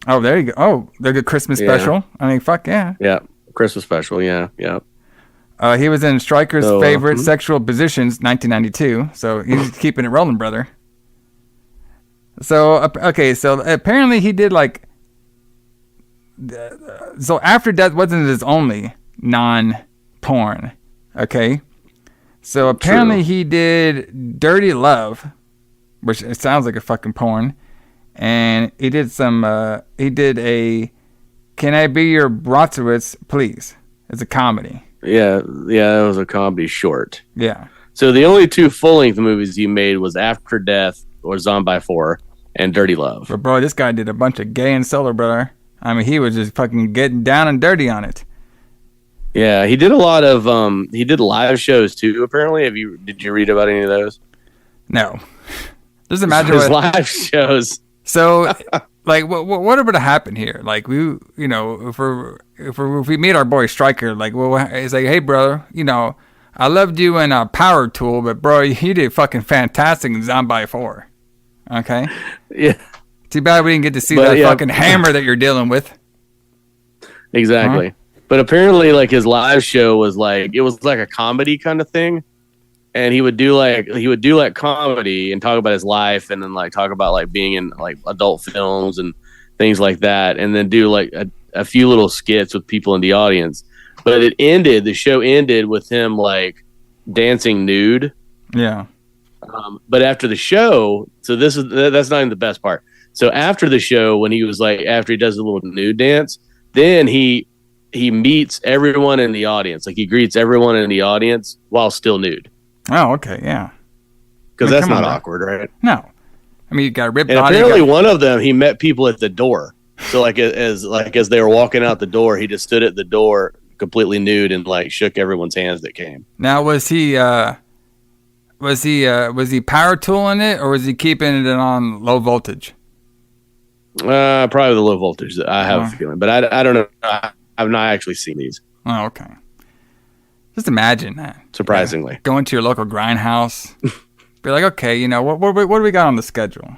Oh, there you go. Oh, the good Christmas special. I mean, fuck yeah. Yeah, Christmas special. Yeah. He was in Stryker's Favorite Sexual Positions, 1992. So he's keeping it rolling, brother. So okay, so apparently he did like. So After Death wasn't his only non-porn. Okay. So apparently he did Dirty Love, which it sounds like a fucking porn, and he did he did a Can I Be Your Brotzowitz, Please? It's a comedy. Yeah, it was a comedy short. Yeah. So the only two full-length movies he made was After Death or Zombie 4 and Dirty Love. But bro, this guy did a bunch of gay and solo, brother. I mean, he was just fucking getting down and dirty on it. Yeah, he did a lot of he did live shows too, apparently. Did you read about any of those? No. Just imagine his live shows. So like what would have happened here? Like if we meet our boy Stryker, like it's like, hey brother, I loved you in Power Tool, but bro, you did fucking fantastic in Zombie 4. Okay? Yeah. Too bad we didn't get to see that fucking hammer that you're dealing with. Exactly. But apparently, like, his live show was like, it was like a comedy kind of thing. And he would do like comedy and talk about his life and then like talk about like being in like adult films and things like that. And then do like a few little skits with people in the audience. But the show ended with him like dancing nude. Yeah. But after the show, so that's not even the best part. So after the show, when he was like, after he does a little nude dance, then he meets everyone in the audience. Like he greets everyone in the audience while still nude. Oh, okay, yeah. Because that's not awkward, right? No. I mean, you got a ripped and body. Apparently, one of them, he met people at the door. So like as they were walking out the door, he just stood at the door completely nude and like shook everyone's hands that came. Now was he power tooling it or was he keeping it on low voltage? Probably the low voltage. I have a feeling, but I don't know. I've not actually seen these. Oh, okay. Just imagine that. Surprisingly, going to your local grindhouse, be like, okay, what do we got on the schedule?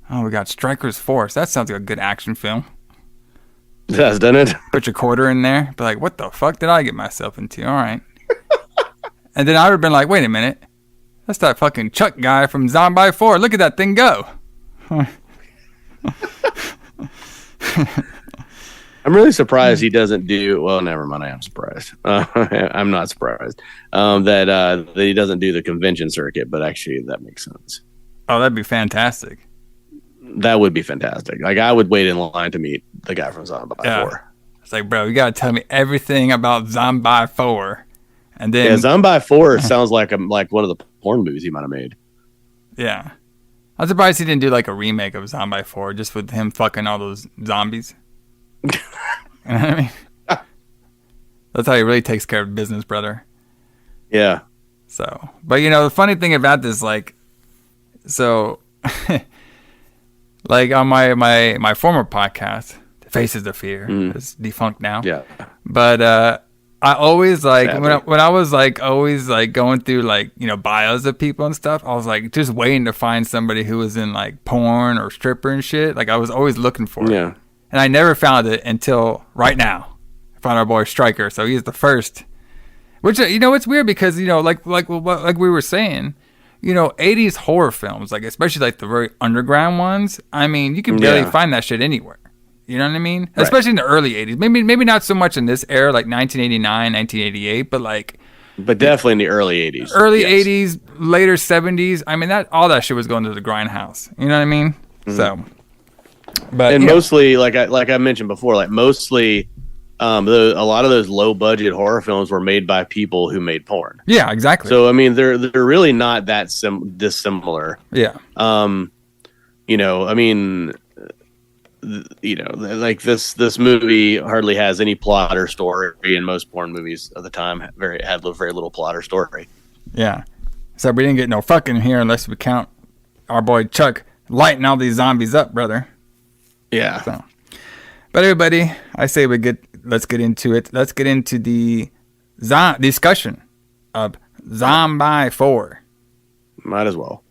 Oh, we got Stryker's Force. That sounds like a good action film. That's done it. Put your quarter in there. Be like, what the fuck did I get myself into? All right. And then I would have been like, wait a minute. That's that fucking Chuck guy from Zombie 4. Look at that thing go. I'm really surprised he doesn't do. Well, never mind. I am surprised. I'm not surprised that he doesn't do the convention circuit. But actually, that makes sense. Oh, that'd be Fantastic. That would be fantastic. Like I would wait in line to meet the guy from Zombie 4. It's like, bro, you gotta tell me everything about Zombi 4. And then Zombi 4 sounds like one of the porn movies he might have made. Yeah. I'm surprised he didn't do like a remake of Zombi 4 just with him fucking all those zombies. You know what I mean? That's how he really takes care of business, brother. Yeah. So, but you know, the funny thing about this, like, so, like on my former podcast, Faces of Fear, it's defunct now. Yeah. But I always like Sadly. when I was like always like going through like, you know, bios of people and stuff, I was like just waiting to find somebody who was in like porn or stripper and shit. Like I was always looking for it. Yeah. And I never found it until right now. I found our boy Stryker, so he's the first. Which, you know, it's weird because, you know, like we were saying, you know, 80s horror films, like especially like the very underground ones. I mean, you can barely find that shit anywhere. You know what I mean? Right. Especially in the early 80s. Maybe not so much in this era, like 1989, 1988, but like. But definitely in the early 80s. Early 80s, later 70s. I mean, all that shit was going to the grindhouse. You know what I mean? Mm-hmm. So. But and mostly, like I mentioned before, like mostly, a lot of those low budget horror films were made by people who made porn. Yeah, exactly. So I mean, they're really not that dissimilar. Yeah. You know, I mean, you know, like this movie hardly has any plot or story, and most porn movies of the time had very little plot or story. Yeah. So we didn't get no fucking here unless we count our boy Chuck lighting all these zombies up, brother. Yeah. So, but everybody, I say let's get into it. Let's get into the discussion of Zombi 4. Might as well.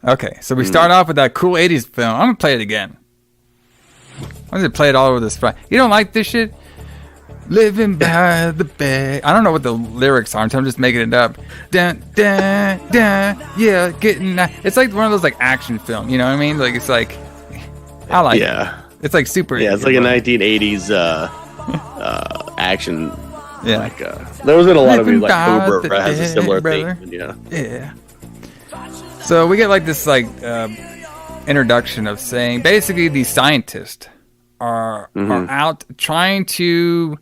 Okay, so we start off with that cool 80s film. I'm gonna play it again. I'm gonna play it all over this Friday. You don't like this shit? Living by the bay. I don't know what the lyrics are, so I'm just making it up. Dun, dun, dun, yeah, getting that. It's like one of those like action film, you know what I mean? Like it's like I like it. It's like super. Yeah, it's like a 1980s action. Yeah, like there was in a lot of movies like Cobra has a similar thing. Yeah. So we get like this like introduction of saying basically these scientists are out trying to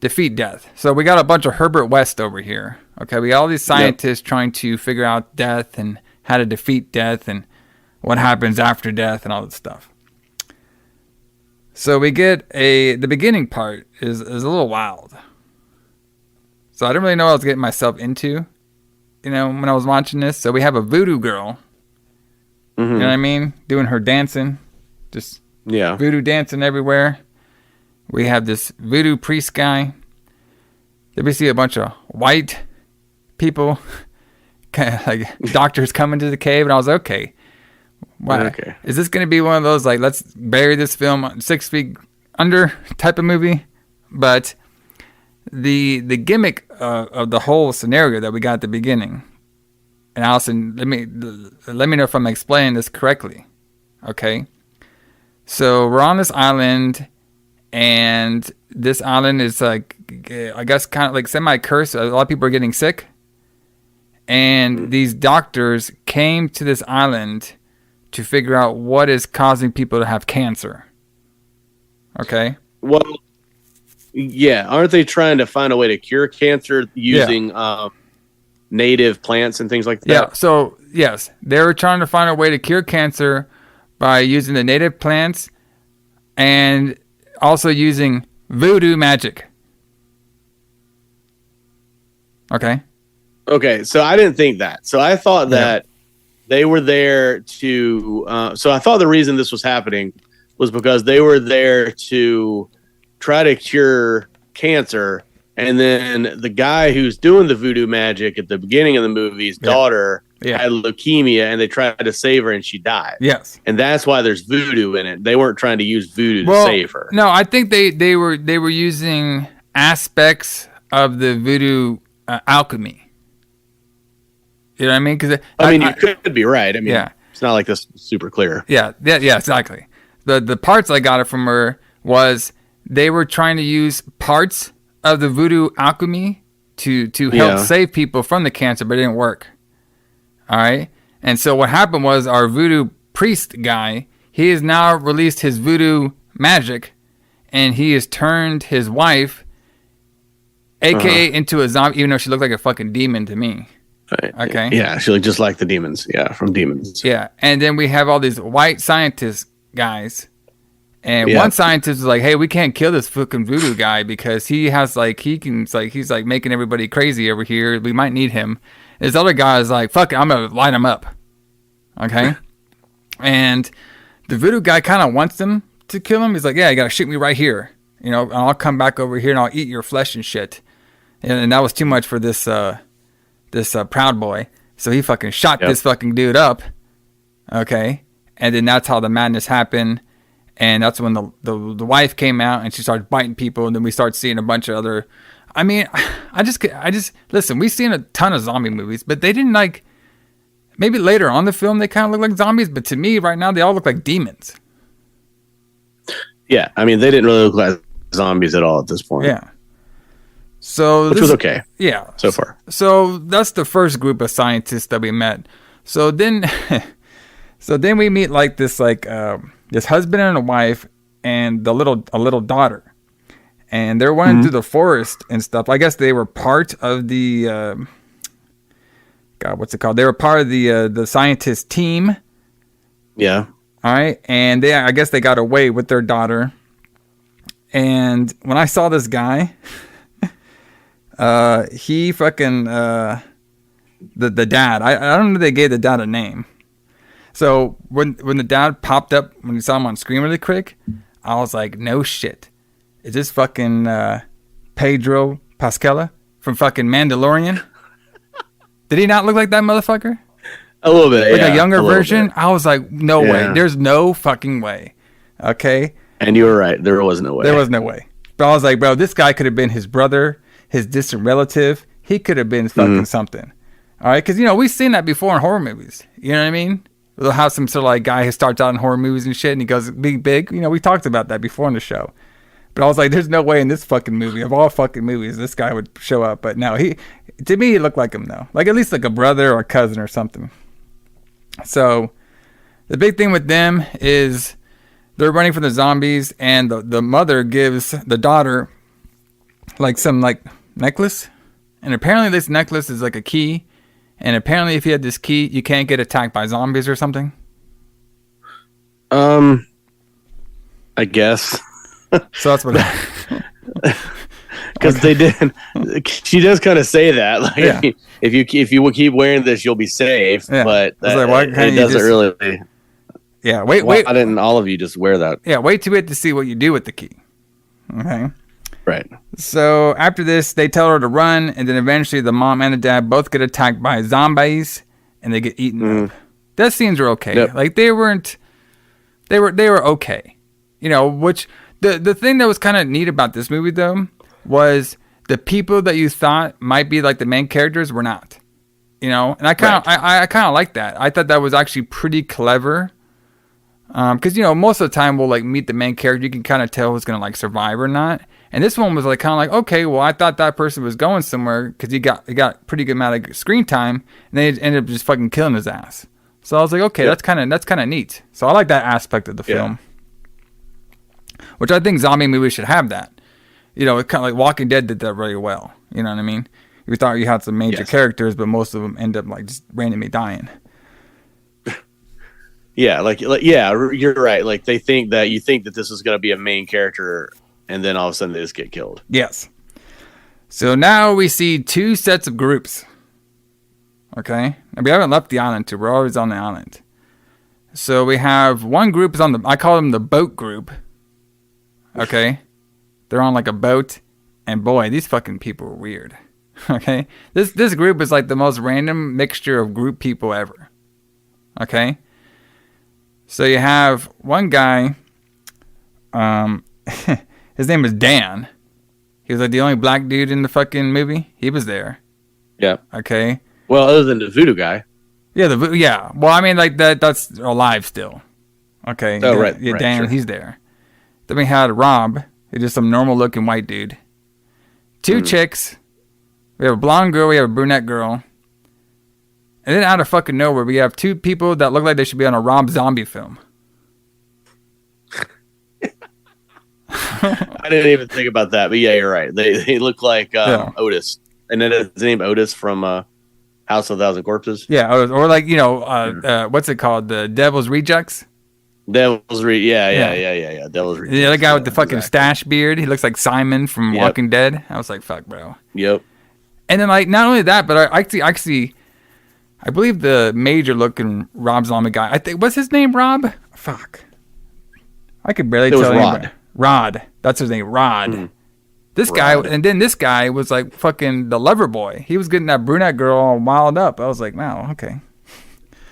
defeat death. So we got a bunch of Herbert West over here. Okay, we got all these scientists trying to figure out death and how to defeat death and what happens after death and all this stuff. So we get the beginning part is a little wild. So I didn't really know what I was getting myself into, you know, when I was watching this. So we have a voodoo girl, you know what I mean, doing her dancing, just voodoo dancing everywhere. We have this voodoo priest guy. Then we see a bunch of white people, kind of like doctors coming to the cave, and I was like, okay, wow, is this going to be one of those like let's bury this film 6 feet under type of movie? But the gimmick of the whole scenario that we got at the beginning, and Allison, let me know if I'm explaining this correctly. Okay, so we're on this island, and this island is like, I guess, kind of like semi-cursed. A lot of people are getting sick, and these doctors came to this island to figure out what is causing people to have cancer. Okay. Well, yeah. Aren't they trying to find a way to cure cancer using native plants and things like that? Yeah. So yes, they were trying to find a way to cure cancer by using the native plants and also using voodoo magic. Okay. Okay. So I didn't think that. So I thought that they were there to. So I thought the reason this was happening was because they were there to try to cure cancer. And then the guy who's doing the voodoo magic at the beginning of the movie's daughter had leukemia, and they tried to save her, and she died. Yes, and that's why there's voodoo in it. They weren't trying to use voodoo to save her. No, I think they were using aspects of the voodoo alchemy. You know what I mean? Because you could be right. I mean, it's not like this super clear. Yeah, exactly. The parts I got it from her was they were trying to use parts of the voodoo alchemy to help save people from the cancer, but it didn't work. All right. And so what happened was our voodoo priest guy, he has now released his voodoo magic, and he has turned his wife, aka into a zombie, even though she looked like a fucking demon to me. Right. Okay. Yeah, she looked just like the demons. Yeah, from Demons. Yeah. And then we have all these white scientist guys. And one scientist is like, "Hey, we can't kill this fucking voodoo guy because he has he's making everybody crazy over here. We might need him." This other guy is like, "Fuck it, I'm gonna light him up." Okay. And the voodoo guy kind of wants them to kill him. He's like, "Yeah, you gotta shoot me right here. You know, and I'll come back over here and I'll eat your flesh and shit." And that was too much for this proud boy. So he fucking shot this fucking dude up. Okay. And then that's how the madness happened. And that's when the wife came out and she started biting people. And then we start seeing a bunch of other. I mean, I just listen. We've seen a ton of zombie movies, but they didn't like. Maybe later on the film they kind of look like zombies, but to me right now they all look like demons. Yeah, I mean they didn't really look like zombies at all at this point. Yeah. So which was okay. Yeah. So far. So that's the first group of scientists that we met. So then we meet like this this husband and a wife and a little daughter. And they're running through the forest and stuff. I guess they were part of the what's it called? They were part of the scientist team. Yeah. All right. And I guess they got away with their daughter. And when I saw this guy, he fucking the dad. I don't know if they gave the dad a name. So when the dad popped up, when you saw him on screen really quick, I was like, no shit. Is this fucking Pedro Pascal from fucking Mandalorian? Did he not look like that motherfucker? A little bit, like a younger version? I was like, no way. There's no fucking way. Okay? And you were right. There was no way. There was no way. But I was like, bro, this guy could have been his brother, his distant relative. He could have been fucking something. All right? Because, we've seen that before in horror movies. You know what I mean? They'll have some sort of like guy who starts out in horror movies and shit, and he goes big. We talked about that before on the show. But I was like, there's no way in this fucking movie, of all fucking movies, this guy would show up. But no, to me, he looked like him, though. Like, at least like a brother or a cousin or something. So, the big thing with them is they're running from the zombies, and the mother gives the daughter, like, some, like, necklace. And apparently this necklace is, like, a key. And apparently if you had this key, you can't get attacked by zombies or something. I guess. So that's what. Because they did. She does kind of say that, like, if you keep wearing this, you'll be safe. Yeah. But it doesn't really. Yeah, wait. Why didn't all of you just wear that? Yeah, wait till we get to see what you do with the key. Okay. Right. So after this, they tell her to run, and then eventually the mom and the dad both get attacked by zombies, and they get eaten up. Those scenes were okay. Yep. Like they were okay. Which the thing that was kind of neat about this movie though was the people that you thought might be like the main characters were not. And I kind of I kind of like that. I thought that was actually pretty clever. Because most of the time we'll like meet the main character, you can kind of tell who's gonna like survive or not. And this one was like kind of like, okay, well, I thought that person was going somewhere because he got pretty good amount of screen time, and they ended up just fucking killing his ass. So I was like, okay, Yep. that's kind of neat. So I like that aspect of the film, which I think zombie movies should have that. You know, it kind of like Walking Dead did that really well. You know what I mean? You thought you had some major characters, but most of them end up like just randomly dying. Yeah, like yeah, you're right. Like you think that this is going to be a main character, and then all of a sudden they just get killed. Yes. So now we see two sets of groups. Okay, and we haven't left the island too. We're always on the island. So we have one group is on I call them the boat group. Okay, they're on like a boat, and boy, these fucking people are weird. Okay, this group is like the most random mixture of group people ever. Okay, so you have one guy. His name is Dan. He was like the only black dude in the fucking movie. He was there. Yeah. Okay. Well, other than the voodoo guy. Yeah. Well, I mean, like that's alive still. Okay. Oh, right. Yeah, right, Dan, sure. he's there. Then we had Rob. He's just some normal looking white dude. Two chicks. We have a blonde girl. We have a brunette girl. And then out of fucking nowhere, we have two people that look like they should be on a Rob Zombie film. I didn't even think about that, but yeah, you're right. They look like Otis, and then his name Otis from House of a Thousand Corpses. Yeah, or like what's it called? The Devil's Rejects. Devil's yeah. Devil's Rejects. Yeah, the guy with the fucking stash beard. He looks like Simon from Walking Dead. I was like, fuck, bro. Yep. And then like not only that, but I believe the major looking Rob Zombie guy. I think what's his name? Rob. Fuck. I could barely tell. Rod. Rod. That's his name. Rod. This guy, and then this guy was like fucking the lover boy. He was getting that brunette girl all wild up. I was like, wow, okay.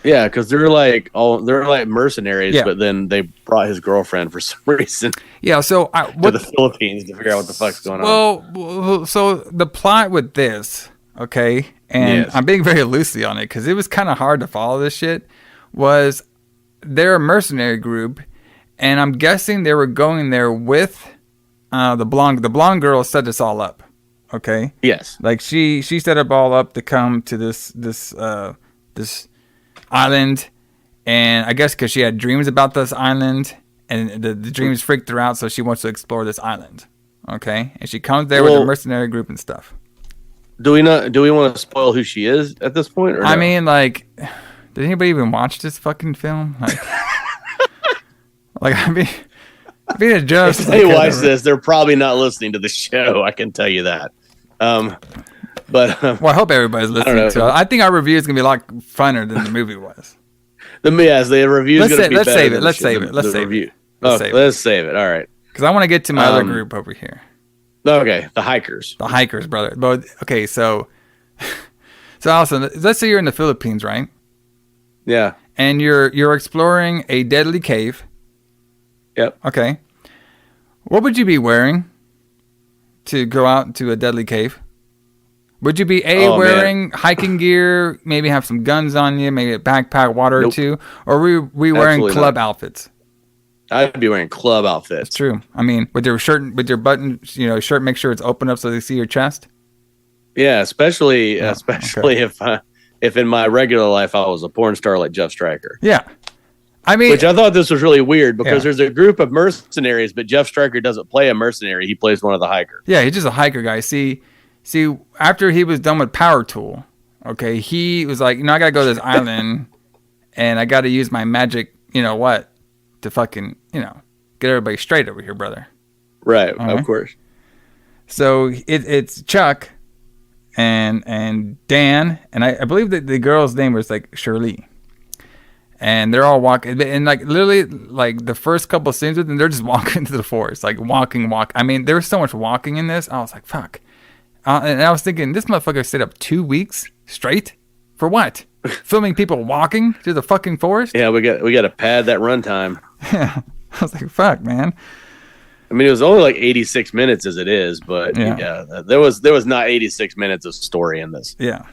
Yeah, because they're like mercenaries, but then they brought his girlfriend for some reason. Yeah, so to the Philippines to figure out what the fuck's going on. Well, so the plot with this, okay, and I'm being very loosey on it because it was kind of hard to follow this shit. Was they're a mercenary group, and I'm guessing they were going there with. The blonde girl set this all up, okay? Yes. Like she set up all up to come to this island, and I guess because she had dreams about this island, and the dreams freaked her out, so she wants to explore this island, okay? And she comes there with a mercenary group and stuff. Do we want to spoil who she is at this point? Or I no? mean, like, did anybody even watch this fucking film? Like, I mean. Being a joke. If they watch this, they're probably not listening to the show. I can tell you that. Well, I hope everybody's listening to it. I think our review is gonna be a lot funner than the movie was. The review is gonna be better. Let's save it. Let's save it. All right. Because I want to get to my other group over here. Okay, the hikers. The hikers, brother. But okay, so Alison, let's say you're in the Philippines, right? Yeah. And you're exploring a deadly cave. Yep. Okay. What would you be wearing to go out to a deadly cave? Would you be wearing hiking gear, maybe have some guns on you, maybe a backpack, water or two, or were we wearing club outfits? I'd be wearing club outfits. That's true. I mean, with your shirt, with your button, shirt, make sure it's open up so they see your chest. Yeah, especially if in my regular life I was a porn star like Jeff Stryker. Yeah. I mean, which I thought this was really weird because there's a group of mercenaries, but Jeff Stryker doesn't play a mercenary. He plays one of the hikers. Yeah, he's just a hiker guy. See, after he was done with Power Tool, okay, he was like, I got to go to this island and I got to use my magic, to fucking, get everybody straight over here, brother. Right, of course. So it's Chuck and Dan, and I believe that the girl's name was like Shirley. And they're all walking, and like literally, like the first couple of scenes with them, they're just walking through the forest, like walking. I mean, there was so much walking in this. I was like, fuck. And I was thinking, this motherfucker stayed up 2 weeks straight for what? Filming people walking through the fucking forest? Yeah, we got to pad that runtime. Yeah, I was like, fuck, man. I mean, it was only like 86 minutes as it is, but there was not 86 minutes of story in this. Yeah.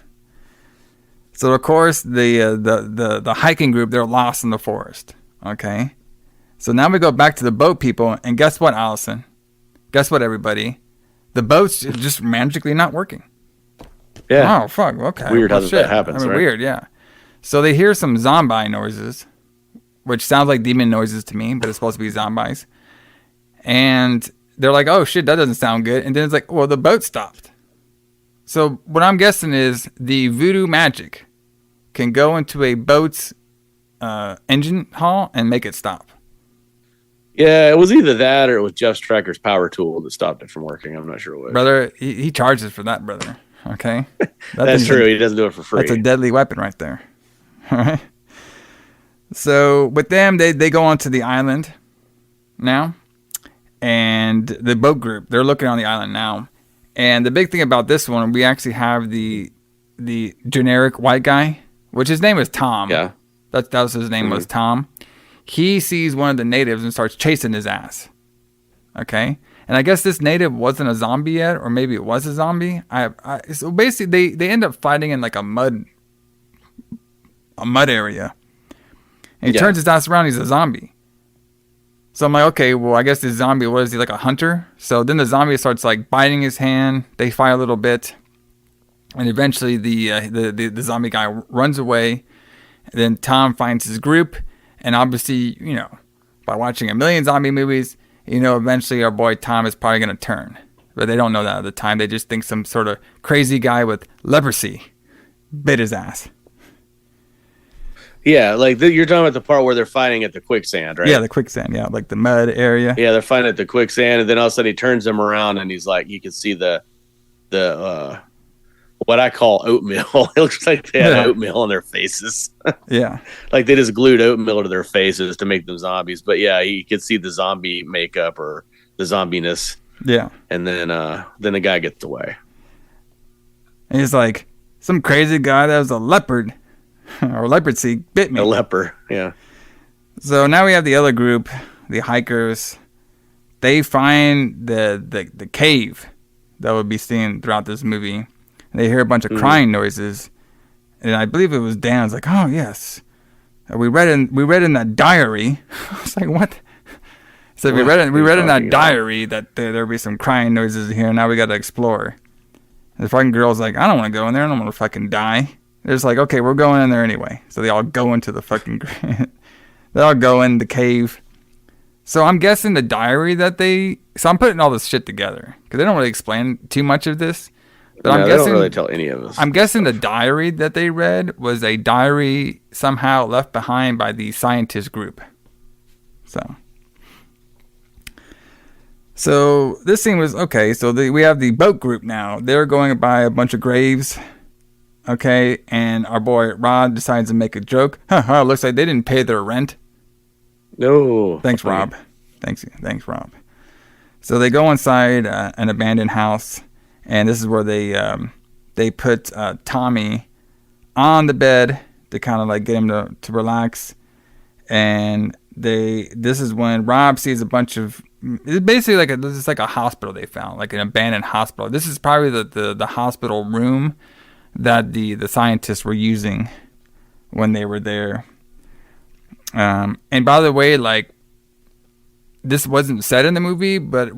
So of course the hiking group, they're lost in the forest. Okay. So now we go back to the boat people, and guess what, Allison? Guess what, everybody? The boat's just magically not working. Yeah. Oh fuck. Okay. Weird how that happens. I mean, right? weird. Yeah. So they hear some zombie noises, which sounds like demon noises to me, but it's supposed to be zombies. And they're like, oh shit, that doesn't sound good. And then it's like, well, the boat stopped. So what I'm guessing is the voodoo magic can go into a boat's engine hall and make it stop. Yeah, it was either that or it was Jeff Stryker's power tool that stopped it from working. I'm not sure what. Brother, he charges for that, brother. Okay? That's true. He doesn't do it for free. That's a deadly weapon right there. All right? So with them, they go onto the island now. And the boat group, they're looking on the island now. And the big thing about this one, we actually have the generic white guy, which his name is Tom. Yeah. That was his name was Tom. He sees one of the natives and starts chasing his ass. Okay? And I guess this native wasn't a zombie yet, or maybe it was a zombie. So basically, they end up fighting in like a mud area. And he turns his ass around, he's a zombie. So I'm like, okay, well, I guess this zombie, what is he, like a hunter? So then the zombie starts like biting his hand. They fight a little bit. And eventually the zombie guy runs away. And then Tom finds his group. And obviously, you know, by watching a million zombie movies, you know, eventually our boy Tom is probably going to turn. But they don't know that at the time. They just think some sort of crazy guy with leprosy bit his ass. Yeah, like you're talking about the part where they're fighting at the quicksand, right? Yeah, the quicksand. Yeah, like the mud area. Yeah, they're fighting at the quicksand, and then all of a sudden he turns them around, and he's like, you can see the what I call oatmeal. It looks like they had oatmeal on their faces. Yeah, like they just glued oatmeal to their faces to make them zombies. But yeah, you could see the zombie makeup or the zombiness. Yeah, and then the guy gets away. And he's like, some crazy guy that was a leopard. Or leprosy bit me. A leper, yeah. So now we have the other group, the hikers. They find the cave that we'll be seeing throughout this movie. They hear a bunch of crying noises, and I believe it was Dan. Was like, "Oh yes, we read in that diary." I was like, "What?" So we read in that diary that there'll be some crying noises here. Now we got to explore. And the fucking girl's like, "I don't want to go in there. I don't want to fucking die." They're just like, okay, we're going in there anyway. So they all go into the fucking... they all go in the cave. So I'm guessing the diary that they... So I'm putting all this shit together. Because they don't really explain too much of this. But I'm guessing, they don't really tell any of us. I'm guessing the diary that they read was a diary somehow left behind by the scientist group. So this scene was... Okay, so we have the boat group now. They're going by a bunch of graves... Okay, and our boy Rod decides to make a joke. Looks like they didn't pay their rent. No. Thanks, Rob. Thanks, Rob. So they go inside an abandoned house, and this is where they put Tommy on the bed to kind of like get him to relax. And this is when Rob sees a bunch of... It's basically this is like a hospital they found, like an abandoned hospital. This is probably the hospital room that the scientists were using when they were there. And by the way, like, this wasn't said in the movie, but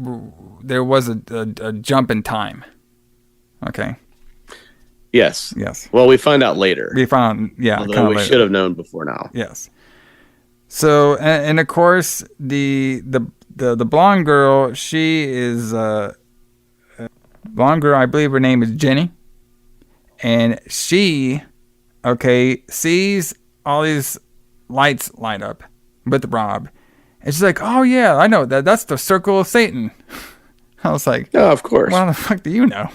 there was a jump in time. Okay. Yes. Yes. Well, we find out later. We found out, yeah. Although we should have known before now. Yes. So, and of course, the blonde girl, she is blonde girl. I believe her name is Jenny. And she, sees all these lights light up with Rob. And she's like, oh, yeah, I know that. That's the circle of Satan. I was like, oh, of course. Well, how the fuck do you know?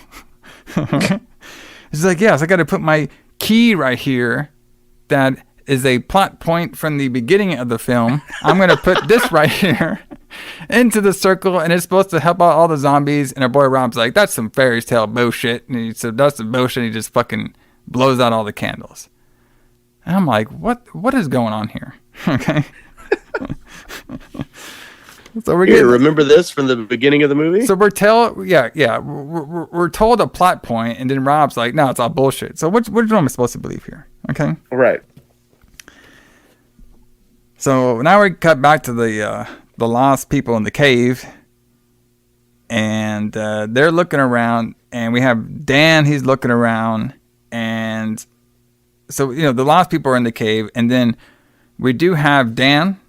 She's like, yes, I got to put my key right here. That is a plot point from the beginning of the film. I'm going to put this right here into the circle, and it's supposed to help out all the zombies. And our boy Rob's like, that's some fairy tale bullshit. And he said, that's some bullshit. And he just fucking blows out all the candles. And I'm like, what is going on here? Okay. So remember this from the beginning of the movie? So we're told a plot point, and then Rob's like, no, it's all bullshit. So which one am I supposed to believe here? Okay. Right. So now we cut back to the lost people in the cave, and they're looking around, and we have Dan. He's looking around, and so the lost people are in the cave, and then we do have Dan,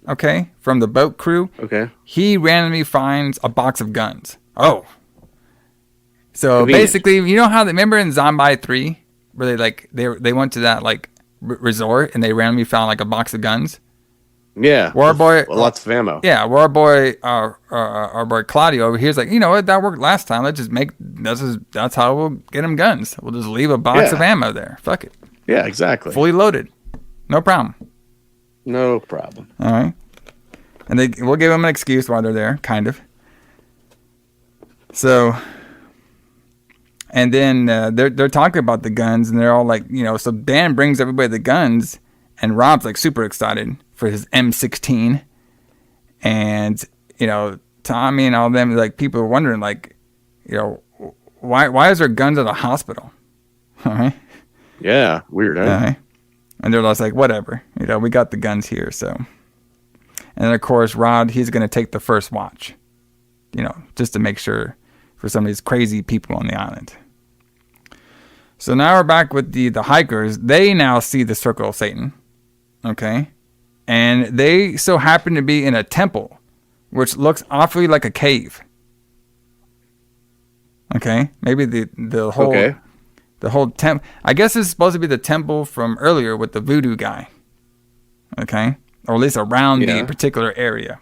okay, from the boat crew. Okay. He randomly finds a box of guns. Oh. So Convenient. basically, you know how remember in Zombie 3 where they went to that resort and they randomly found like a box of guns? Yeah. Well, our boy, lots of ammo. Yeah, well, our boy Claudio over here is like, you know what, that worked last time. Let's just that's how we'll get him guns. We'll just leave a box of ammo there. Fuck it. Yeah, exactly. Fully loaded. No problem. No problem. All right. And we'll give them an excuse why they're there, kind of. So, and then they're talking about the guns, and they're all like, so Dan brings everybody the guns, and Rob's like super excited for his M16, and Tommy and all them, like, people are wondering, like, why is there guns at a hospital? All right. Yeah, weird. Huh? All right. And they're just like, whatever, we got the guns here, so. And then of course Rod, he's gonna take the first watch, just to make sure for some of these crazy people on the island. So now we're back with the hikers. They now see the Circle of Satan, okay, and they so happen to be in a temple, which looks awfully like a cave. Okay, maybe the whole. Okay. The whole temple, I guess it's supposed to be the temple from earlier with the voodoo guy. Okay? Or at least around the particular area.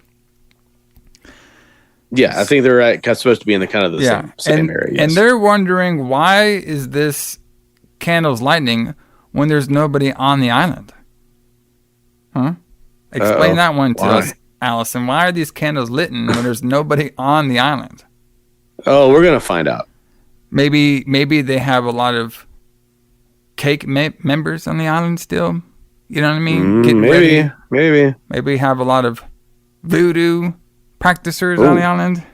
Yeah, I think they're supposed to be in the kind of the same area. Yes. And they're wondering, why is this candles lighting when there's nobody on the island? Huh? Explain that one to us, Allison. Why are these candles lit when there's nobody on the island? Oh, we're going to find out. Maybe they have a lot of cake members on the island still. You know what I mean? Maybe have a lot of voodoo practicers on the island.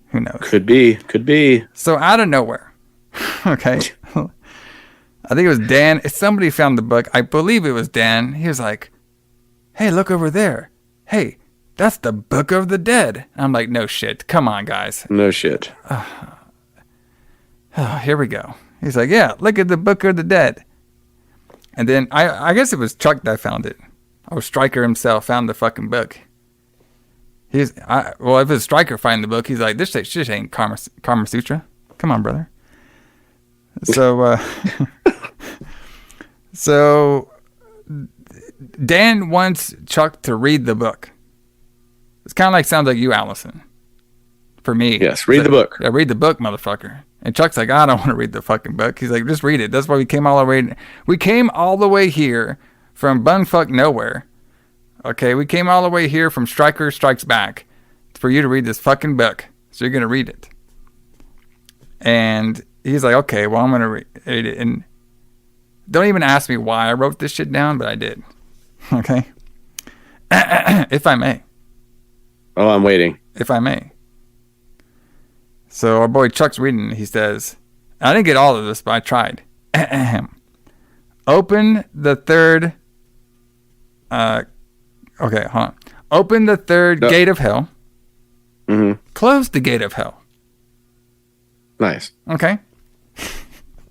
Who knows? Could be. So out of nowhere, okay. I think it was Dan. Somebody found the book. I believe it was Dan. He was like, "Hey, look over there. Hey, that's the Book of the Dead." I'm like, "No shit. Come on, guys." No shit. Oh, here we go. He's like, "Yeah, look at the Book of the Dead." And then I guess it was Chuck that found it. Or Stryker himself found the fucking book. If it's Stryker finding the book, he's like, this shit ain't Karma Sutra. Come on, brother. So, so Dan wants Chuck to read the book. It's kind of sounds like you, Allison. For me. Yes, read the book. Yeah, read the book, motherfucker. And Chuck's like, I don't want to read the fucking book. He's like, just read it. That's why we came all the way. We came all the way here from bumfuck nowhere. Okay, we came all the way here from Stryker Strikes Back for you to read this fucking book. So you're going to read it. And he's like, okay, well, I'm going to read it. And don't even ask me why I wrote this shit down, but I did. Okay? If I may. Oh, I'm waiting. If I may. So our boy Chuck's reading. He says, I didn't get all of this, but I tried. Open the third... okay, hold on. Open the third gate of hell. Mm-hmm. Close the gate of hell. Nice. Okay.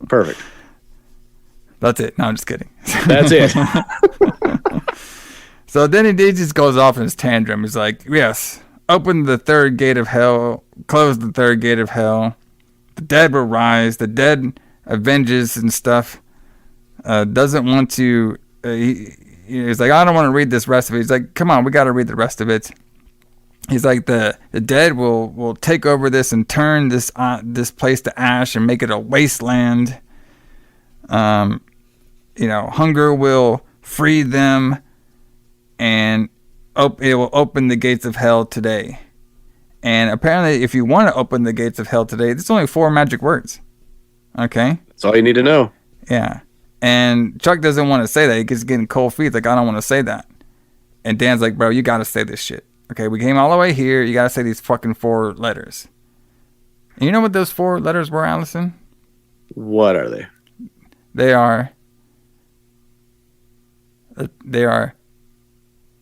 Perfect. That's it. No, I'm just kidding. That's it. So then he just goes off in his tantrum. He's like, yes, open the third gate of hell. Close the third gate of hell. The dead will rise. The dead avenges and stuff. Doesn't want to... he's like, I don't want to read this rest of it. He's like, come on, we got to read the rest of it. He's like, the dead will take over this and turn this place to ash and make it a wasteland. Hunger will free them, and it will open the gates of hell today. And apparently, if you want to open the gates of hell today, there's only 4 magic words. Okay? That's all you need to know. Yeah. And Chuck doesn't want to say that. He gets getting cold feet. He's like, I don't want to say that. And Dan's like, bro, you got to say this shit. Okay, we came all the way here. You got to say these fucking 4 letters. And you know what those 4 letters were, Allison? What are they? They are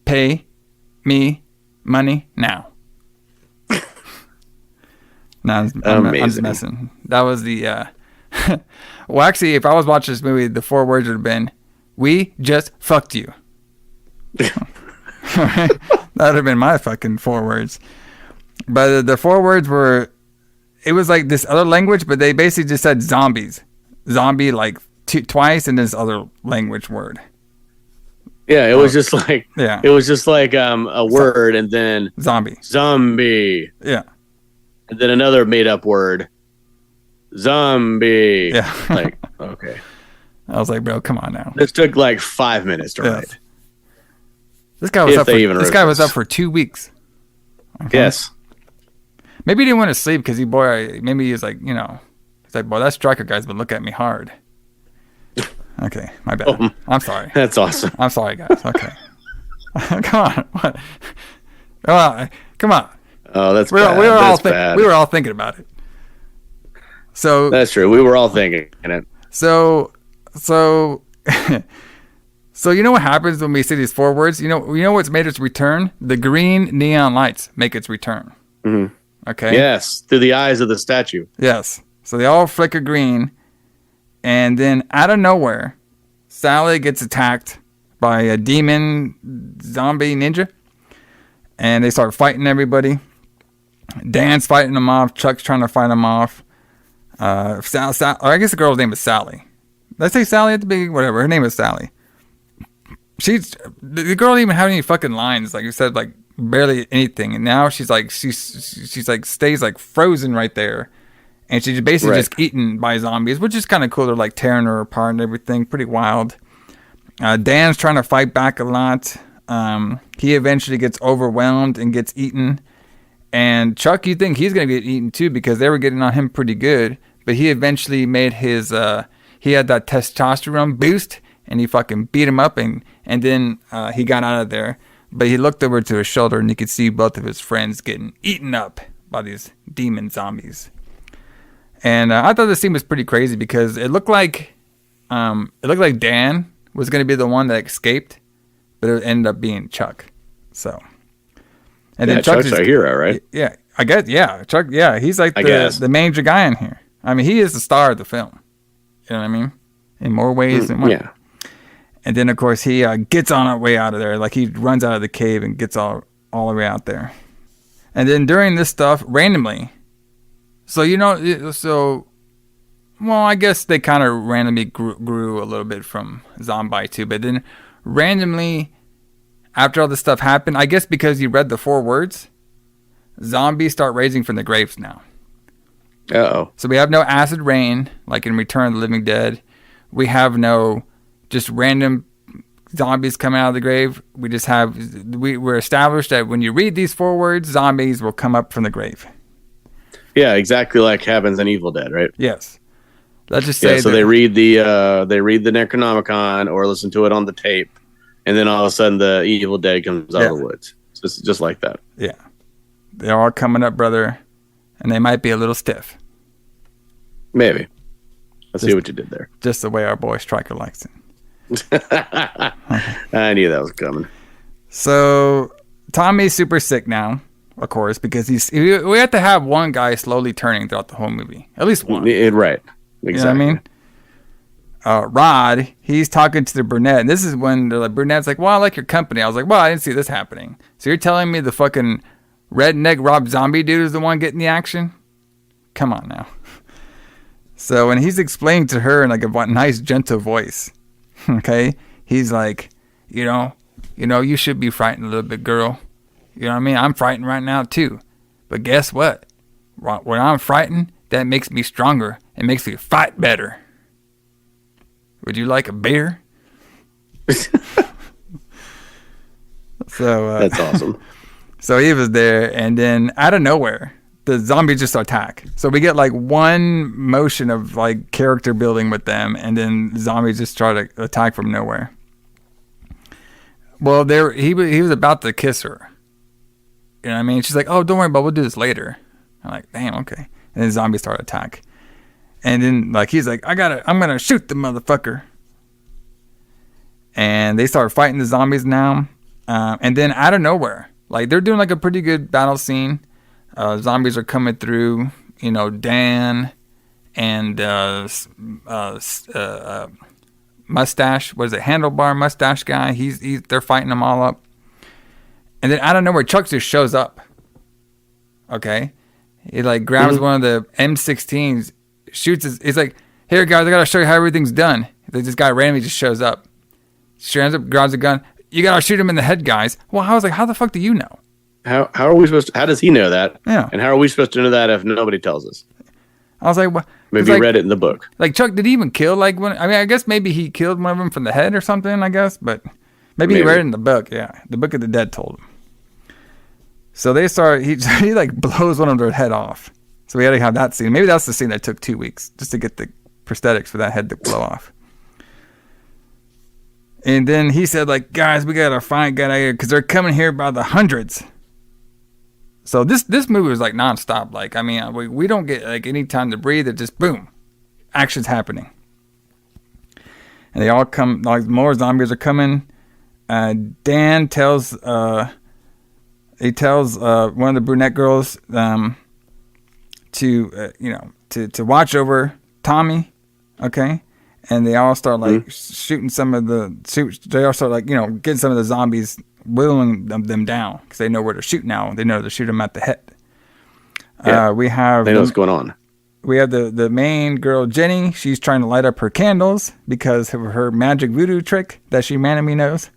pay me money now. No, I'm just messing. That was the Well, actually, if I was watching this movie, the 4 words would have been, "We just fucked you." That would have been my fucking 4 words. But the 4 words were, it was like this other language, but they basically just said zombies. Zombie like twice in this other language word. Yeah, it was just like Yeah. it was just like a word and then Zombie. zombie. Yeah. And then another made up word. Zombie. Yeah. Like, okay. I was like, bro, come on now. This took like 5 minutes to Yes. write. This guy was If up for they even this wrote guy was this. up for 2 weeks. Okay. Yes. Maybe he didn't want to sleep because maybe he was like, he's like, boy, that striker guy's been looking at me hard. Okay, my bad. Oh, I'm sorry. That's awesome. I'm sorry, guys. Okay. Come on. What? Come on. Oh, that's We bad. were all That's bad. we were all thinking about it. So That's true. We were all thinking it. so so you know what happens when we see these 4 words? You know what's made its return? The green neon lights make its return. Mhm. Okay. Yes, through the eyes of the statue. Yes. So they all flicker green, and then out of nowhere, Sally gets attacked by a demon zombie ninja, and they start fighting everybody. Dan's fighting them off. Chuck's trying to fight them off. Or I guess the girl's name is Sally. Did I say Sally at the beginning? Whatever. Her name is Sally. The girl didn't even have any fucking lines. Like you said, like barely anything. And now she's like stays like frozen right there. And she's basically Right. just eaten by zombies, which is kind of cool. They're like tearing her apart and everything. Pretty wild. Dan's trying to fight back a lot. He eventually gets overwhelmed and gets eaten. And Chuck, you think he's going to get eaten too because they were getting on him pretty good. But he eventually made his, he had that testosterone boost and he fucking beat him up and then he got out of there. But he looked over to his shoulder and he could see both of his friends getting eaten up by these demon zombies. And I thought this scene was pretty crazy because it looked like Dan was going to be the one that escaped, but it ended up being Chuck. So, and then Chuck's our hero, right? Yeah, I guess. Yeah, Chuck. Yeah, he's like I guess. the major guy in here. I mean, he is the star of the film. You know what I mean? In more ways than one. Yeah. And then of course he gets on our way out of there. Like he runs out of the cave and gets all the way out there. And then during this stuff, randomly. So well, I guess they kind of randomly grew a little bit from Zombie too. But then randomly, after all this stuff happened, I guess because you read the 4 words, zombies start raising from the graves now. Uh-oh. So we have no acid rain, like in Return of the Living Dead. We have no just random zombies coming out of the grave. We just have, we're established that when you read these 4 words, zombies will come up from the grave. Yeah, exactly like happens in Evil Dead, right? Yes. Let's just say so they read the Necronomicon or listen to it on the tape, and then all of a sudden the Evil Dead comes out of the woods. Just like that. Yeah. They're all coming up, brother, and they might be a little stiff. Maybe. I see what you did there. Just the way our boy Stryker likes it. I knew that was coming. So Tommy's super sick now, of course, because we have to have one guy slowly turning throughout the whole movie. At least one. Right. Exactly. You know what I mean? Rod, he's talking to the brunette, and this is when the brunette's like, well, I like your company. I was like, well, I didn't see this happening. So you're telling me the fucking redneck Rob Zombie dude is the one getting the action? Come on now. So when he's explaining to her in like a nice, gentle voice, okay, he's like, you know, you should be frightened a little bit, girl. You know what I mean? I'm frightened right now too. But guess what? When I'm frightened, that makes me stronger. It makes me fight better. Would you like a beer? So that's awesome. So he was there, and then out of nowhere, the zombies just attack. So we get like one motion of like character building with them, and then zombies just try to attack from nowhere. Well, he was about to kiss her. You know what I mean? She's like, "Oh, don't worry about it. We'll do this later." I'm like, "Damn, okay." And then zombies start to attack. And then like he's like, I'm gonna shoot the motherfucker. And they start fighting the zombies now. And then out of nowhere, like they're doing like a pretty good battle scene. Zombies are coming through, Dan and mustache, what is it, handlebar mustache guy. They're fighting them all up, and then out of nowhere, Chuck just shows up. Okay, he like grabs one of the M16s, shoots. He's like, "Here, guys, I gotta show you how everything's done." This guy randomly just shows up, stands up, grabs a gun. You gotta shoot him in the head, guys. Well, I was like, how the fuck do you know? How are we supposed to? How does he know that? Yeah. And how are we supposed to know that if nobody tells us? I was like, what? Maybe you read it in the book. Like, Chuck, did he even kill like one? I mean, I guess maybe he killed one of them from the head or something. I guess, but maybe he read it in the book. Yeah, the Book of the Dead told him. So they start. He like blows one of their head off. So we had to have that scene. Maybe that's the scene that took 2 weeks just to get the prosthetics for that head to blow off. And then he said, like, guys, we gotta get out of here because they're coming here by the hundreds. So this movie was like nonstop. Like, I mean, we don't get like any time to breathe. It just boom, action's happening. And they all come. Like more zombies are coming. Dan tells one of the brunette girls to watch over Tommy. Okay. And they all start like shooting some of the they all start like, getting some of the zombies, whittling them down because they know where to shoot now. They know to shoot them at the head. Yeah. They know what's going on. We have the main girl, Jenny. She's trying to light up her candles because of her magic voodoo trick that she randomly knows.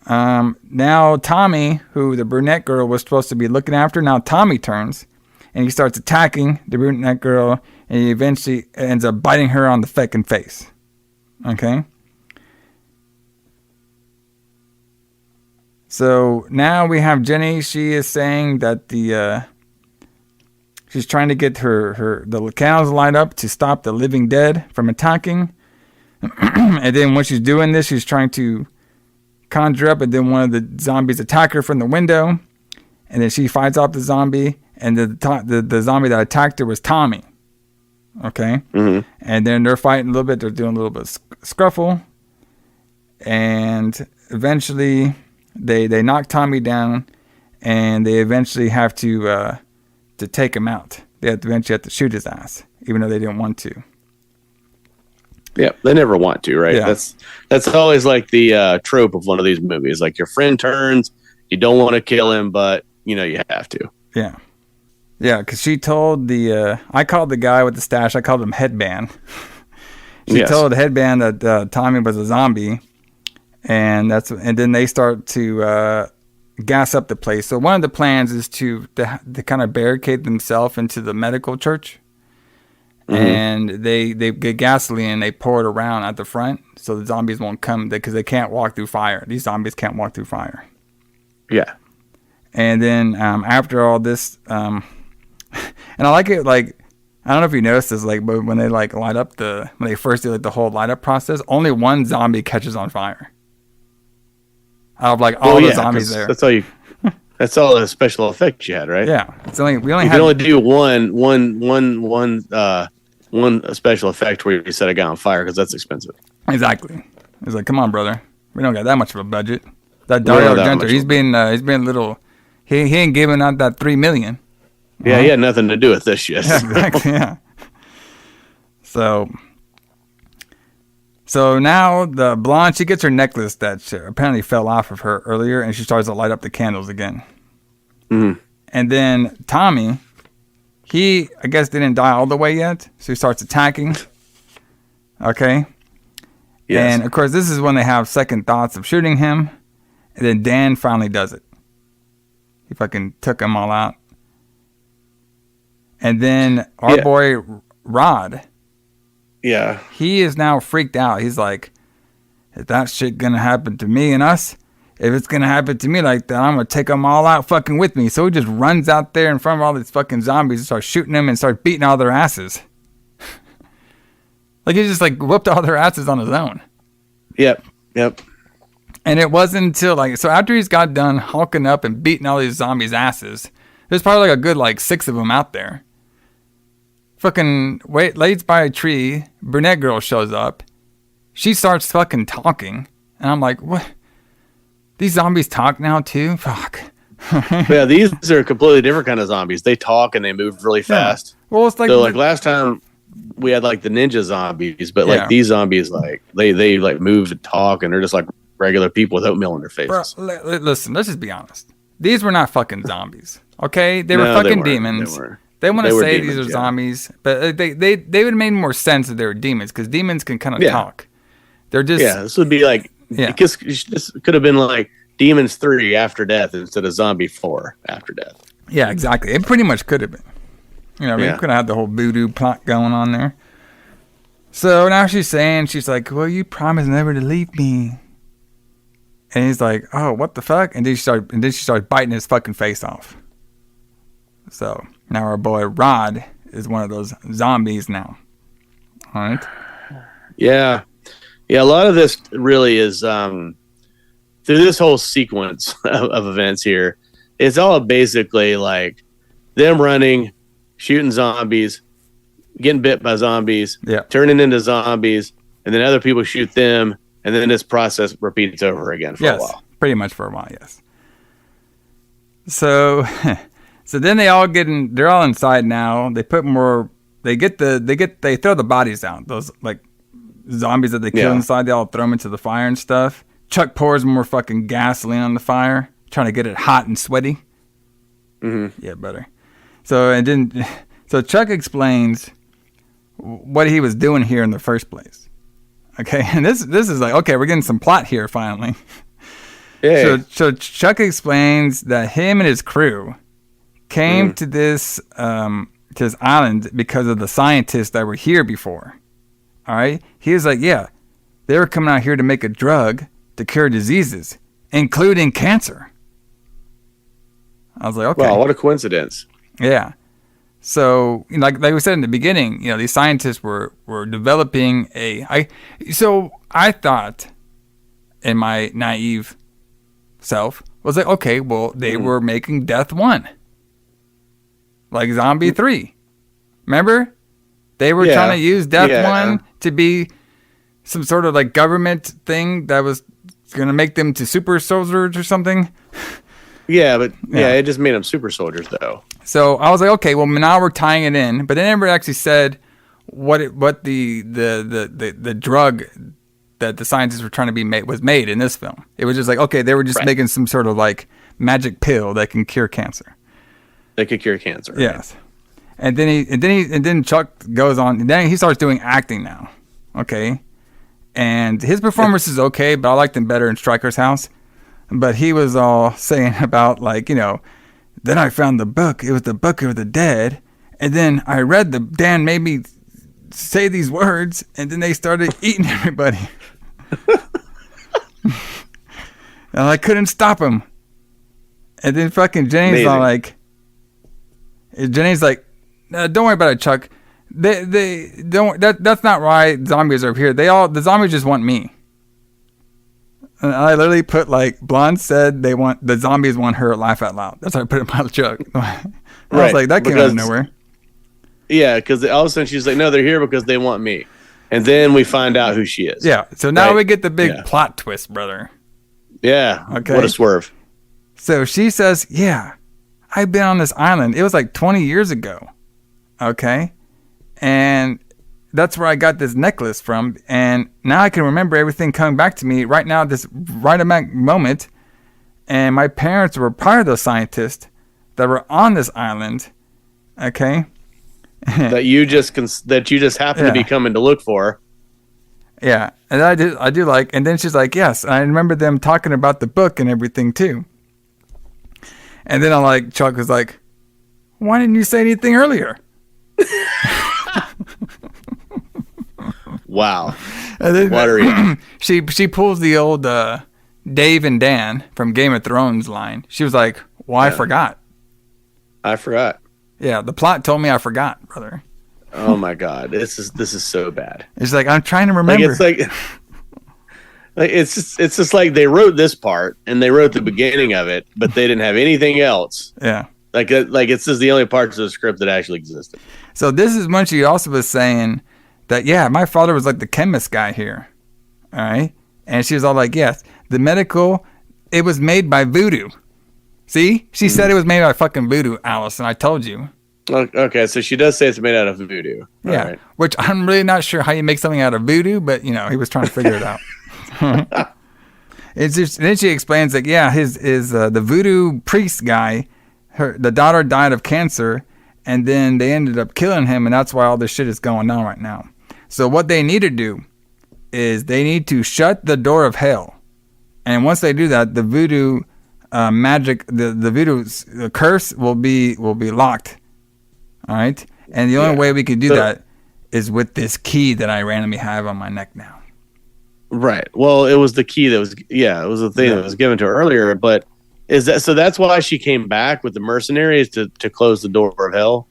Now Tommy, who the brunette girl was supposed to be looking after, now Tommy turns and he starts attacking the brunette girl. And he eventually ends up biting her on the fucking face. Okay? So now we have Jenny. She is saying that she's trying to get the candles light up to stop the living dead from attacking. And then when she's doing this, she's trying to conjure up, and then one of the zombies attack her from the window. And then she fights off the zombie, and the zombie that attacked her was Tommy. Okay, and then they're fighting a little bit. They're doing a little bit of scruffle, and eventually they knock Tommy down, and they eventually have to take him out. They eventually have to shoot his ass, even though they didn't want to. Yeah, they never want to, right? Yeah. That's always like the trope of one of these movies. Like your friend turns, you don't want to kill him, but you have to. Yeah. Yeah, because she told I called the guy with the stash, I called him Headband. She told the Headband that Tommy was a zombie, and then they start to gas up the place. So one of the plans is to kind of barricade themselves into the medical church, and they get gasoline and they pour it around at the front so the zombies won't come because they can't walk through fire. These zombies can't walk through fire. Yeah. And then after all this... and I like it, like, I don't know if you noticed this, like, but when they like light up when they first do like the whole light up process, only one zombie catches on fire. Out of like all the zombies there. That's all the special effects you had, right? Yeah. You can only do one special effect where you set a guy on fire because that's expensive. Exactly. It's like, come on, brother. We don't got that much of a budget. That Dario Argento, he's been a little, he ain't giving out that $3 million. Yeah, he had nothing to do with this shit. Yeah, exactly, yeah. So now the blonde, she gets her necklace that apparently fell off of her earlier, and she starts to light up the candles again. And then Tommy, he, I guess, didn't die all the way yet, so he starts attacking. Okay? Yes. And, of course, this is when they have second thoughts of shooting him, and then Dan finally does it. He fucking took them all out. And then our boy Rod, he is now freaked out. He's like, is that shit gonna happen to me and us? If it's gonna happen to me like that, I'm gonna take them all out fucking with me. So he just runs out there in front of all these fucking zombies and starts shooting them and starts beating all their asses. Like he just like whooped all their asses on his own. Yep. And it wasn't until so after he's got done hulking up and beating all these zombies' asses, there's probably like a good 6 of them out there. Fucking lays by a tree, brunette girl shows up. She starts fucking talking. And I'm like, what? These zombies talk now too? Fuck. Yeah, these are completely different kind of zombies. They talk and they move really fast. Well, it's like So like last time we had like the ninja zombies, but like these zombies, like they like move and talk, and they're just like regular people with oatmeal in their faces. Bro, listen, let's just be honest. These were not fucking zombies. Okay, they were fucking demons. They want to say these are zombies, but they would have made more sense if they were demons, because demons can kind of talk. They're just this would be like because this could have been like Demons 3 After Death instead of Zombie 4 After Death. Yeah, exactly. It pretty much could have been. You know, we could have had the whole voodoo plot going on there. So now she's like, well, you promised never to leave me. And he's like, oh, what the fuck? And then she started biting his fucking face off. So now our boy Rod is one of those zombies now. All right. Yeah. Yeah, a lot of this really is through this whole sequence of events here, it's all basically like them running, shooting zombies, getting bit by zombies, turning into zombies, and then other people shoot them, and then this process repeats over again for a while. Pretty much for a while, yes. So then they're all inside now. They put more, they throw the bodies out. Those like zombies that they kill inside, they all throw them into the fire and stuff. Chuck pours more fucking gasoline on the fire, trying to get it hot and sweaty. Mm-hmm. Yeah, better. So Chuck explains what he was doing here in the first place. Okay, and this is like, okay, we're getting some plot here finally. Yeah. So Chuck explains that him and his crew came to this island because of the scientists that were here before. All right, he was like, yeah, they were coming out here to make a drug to cure diseases, including cancer. I was like, okay. Wow, what a coincidence. Yeah. So, like we said in the beginning, these scientists were developing so I thought, in my naive self, was like, okay, well, they were making Death 1. Like Zombie 3. Remember? They were trying to use Death 1 to be some sort of like government thing that was going to make them to super soldiers or something. Yeah, but it just made them super soldiers though. So I was like, okay, well now we're tying it in, but they never actually said what the drug that the scientists were trying to be made was made in this film. It was just like, okay, they were just making some sort of like magic pill that can cure cancer. They could cure cancer. Right? Yes. And then Chuck goes on, and then he starts doing acting now. Okay. And his performance is okay, but I liked him better in Stryker's House. But he was all saying about like, then I found the book. It was the Book of the Dead. And then I read Dan made me say these words, and then they started eating everybody. And I couldn't stop him. And then fucking Jenny's all like, don't worry about it, Chuck. They don't. That's not why zombies are here. The zombies just want me. And I literally put like Blonde said the zombies want her. Laugh out loud. That's how I put it in my Chuck. I was like, that came out of nowhere. Yeah, because all of a sudden she's like, no, they're here because they want me. And then we find out who she is. Yeah. So now we get the big plot twist, brother. Yeah. Okay. What a swerve. So she says, yeah, I've been on this island. It was like 20 years ago. Okay. And that's where I got this necklace from. And now I can remember everything coming back to me right now, this right moment. And my parents were part of those scientists that were on this island. Okay. that you just happen to be coming to look for. Yeah. And I do like, and then she's like, yes, I remember them talking about the book and everything too. And then Chuck was like, why didn't you say anything earlier? Wow. And then, what are you? She pulls the old Dave and Dan from Game of Thrones line. She was like, well, I forgot. Yeah, the plot told me I forgot, brother. Oh my God. This is so bad. It's like, I'm trying to remember. It's just like they wrote this part and they wrote the beginning of it, but they didn't have anything else. Yeah. Like it's just the only parts of the script that actually existed. So this is when she also was saying that, yeah, my father was like the chemist guy here. All right. And she was all like, yes, the medical, it was made by Voodoo. See? She said it was made out of fucking voodoo, Allison. I told you. Okay, so she does say it's made out of voodoo. All Yeah. right. Which I'm really not sure how you make something out of voodoo, but, you know, he was trying to figure it out. It's just, then she explains that, yeah, the voodoo priest guy, the daughter died of cancer, and then they ended up killing him, and that's why all this shit is going on right now. So what they need to do is they need to shut the door of hell. And once they do that, the voodoo magic, the voodoo curse will be locked. All right? And the only way we can do that is with this key that I randomly have on my neck now. Right. Well, it was the key that was, it was the thing that was given to her earlier. But is that so? That's why she came back with the mercenaries to close the door of hell.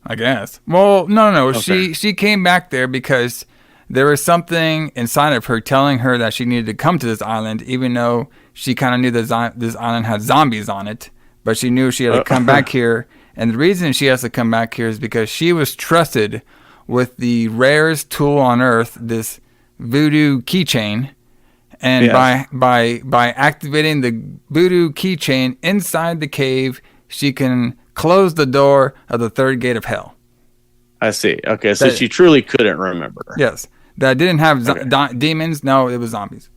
I guess. Well, no. Okay. She came back there because there was something inside of her telling her that she needed to come to this island, even though she kind of knew that this island had zombies on it. But she knew she had to come back here. And the reason she has to come back here is because she was trusted with the rarest tool on earth, this voodoo keychain. And by activating the voodoo keychain inside the cave, she can close the door of the third gate of hell. I see. Okay, so she truly couldn't remember. Yes. That didn't have demons. No, it was zombies.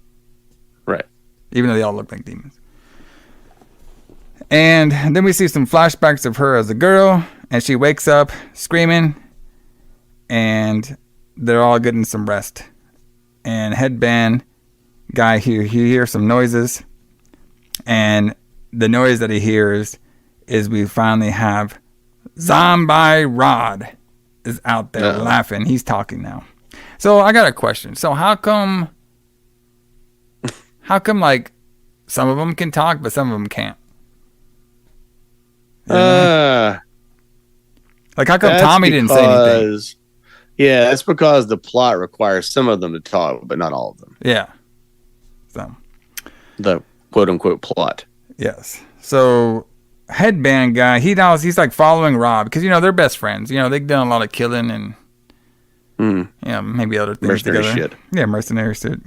Right. Even though they all look like demons. And then we see some flashbacks of her as a girl, and she wakes up screaming, and they're all getting some rest. And Headband guy here, he hears some noises, and the noise that he hears is we finally have Zombi Rod is out there laughing. He's talking now. So I got a question. So how come like some of them can talk, but some of them can't? Like how come Tommy didn't say anything? Yeah, that's because the plot requires some of them to talk, but not all of them. Yeah. So the quote unquote plot. Yes. So Headband guy, he's like following Rob because they're best friends. They've done a lot of killing and maybe other things mercenary together. Shit. Yeah, mercenary shit.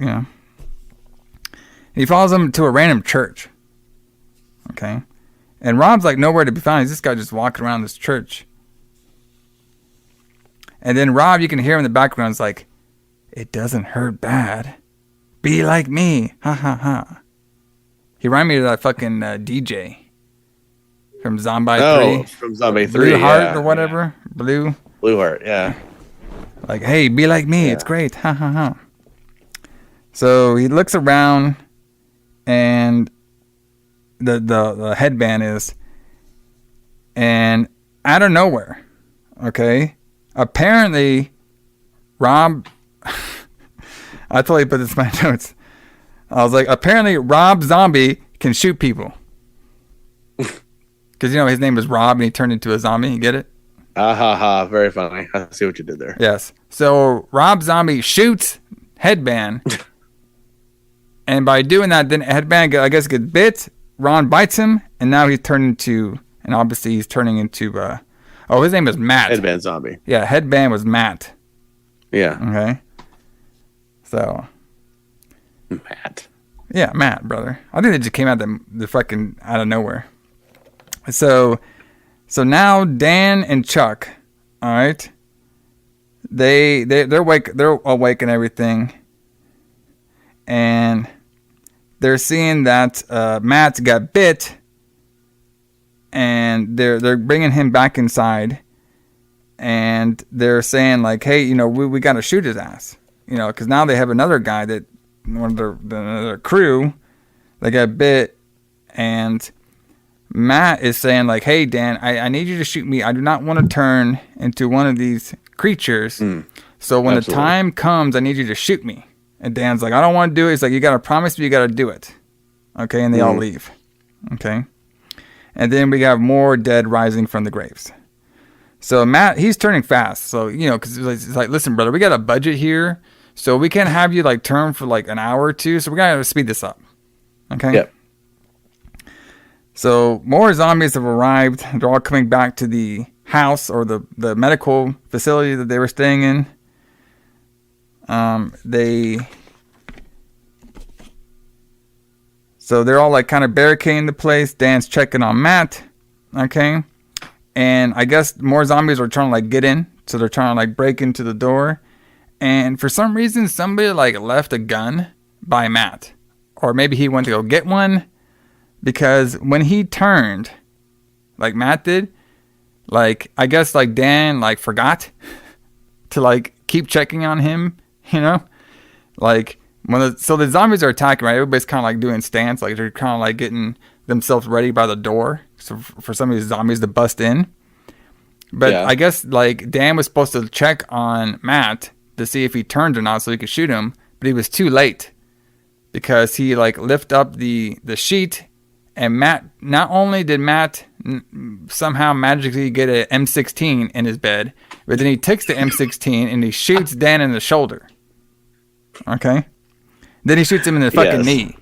He follows him to a random church. Okay. And Rob's like nowhere to be found. He's this guy just walking around this church. And then Rob, you can hear him in the background, is like, "It doesn't hurt bad. Be like me. Ha ha ha." He reminded me of that fucking DJ from Zombie 3. Oh, from Zombie 3. Blue Heart or whatever. Yeah. Blue Heart, yeah. Like, "Hey, be like me. It's great. Ha ha ha." So he looks around, and the headband is, and out of nowhere, okay, apparently Rob I totally put this in my notes. I was like, apparently Rob Zombie can shoot people because his name is Rob and he turned into a zombie. You get it? Very funny. I see what you did there. Yes. So Rob Zombie shoots Headband, and by doing that, then Headband, I guess, gets bit. Ron bites him, and now he's turned into, and obviously he's turning into, his name is Matt. Headband Zombie. Yeah, Headband was Matt. Yeah. Okay. So. Matt. Yeah, Matt, brother. I think they just came out the fucking out of nowhere. So now Dan and Chuck, all right, they're awake and everything, and they're seeing that Matt got bit, and they're bringing him back inside, and they're saying like, "Hey, we got to shoot his ass," because now they have another guy that one of their crew that got bit, and Matt is saying like, "Hey, Dan, I need you to shoot me. I do not want to turn into one of these creatures. So when the time comes, I need you to shoot me." And Dan's like, "I don't want to do it." He's like, "You got to promise me you got to do it." Okay, and they all leave. Okay. And then we have more dead rising from the graves. So Matt, he's turning fast. So, because it's like, "Listen, brother, we got a budget here. So we can't have you like turn for like an hour or two. So we got to speed this up." Okay. Yep. So more zombies have arrived. They're all coming back to the house or the medical facility that they were staying in. So they're all like kind of barricading the place. Dan's checking on Matt. Okay. And I guess more zombies are trying to like get in. So they're trying to like break into the door. And for some reason, somebody like left a gun by Matt. Or maybe he went to go get one. Because when he turned, like Matt did, like I guess like Dan like forgot to like keep checking on him, you know? Like so the zombies are attacking, right? Everybody's kind of like doing stance, like they're kind of like getting themselves ready by the door so for some of these zombies to bust in. But I guess like Dan was supposed to check on Matt to see if he turned or not so he could shoot him, but he was too late because he like lift up the sheet, and Matt, not only did Matt somehow magically get an M16 in his bed, but then he takes the M16 and he shoots Dan in the shoulder. Okay? Then he shoots him in the fucking knee.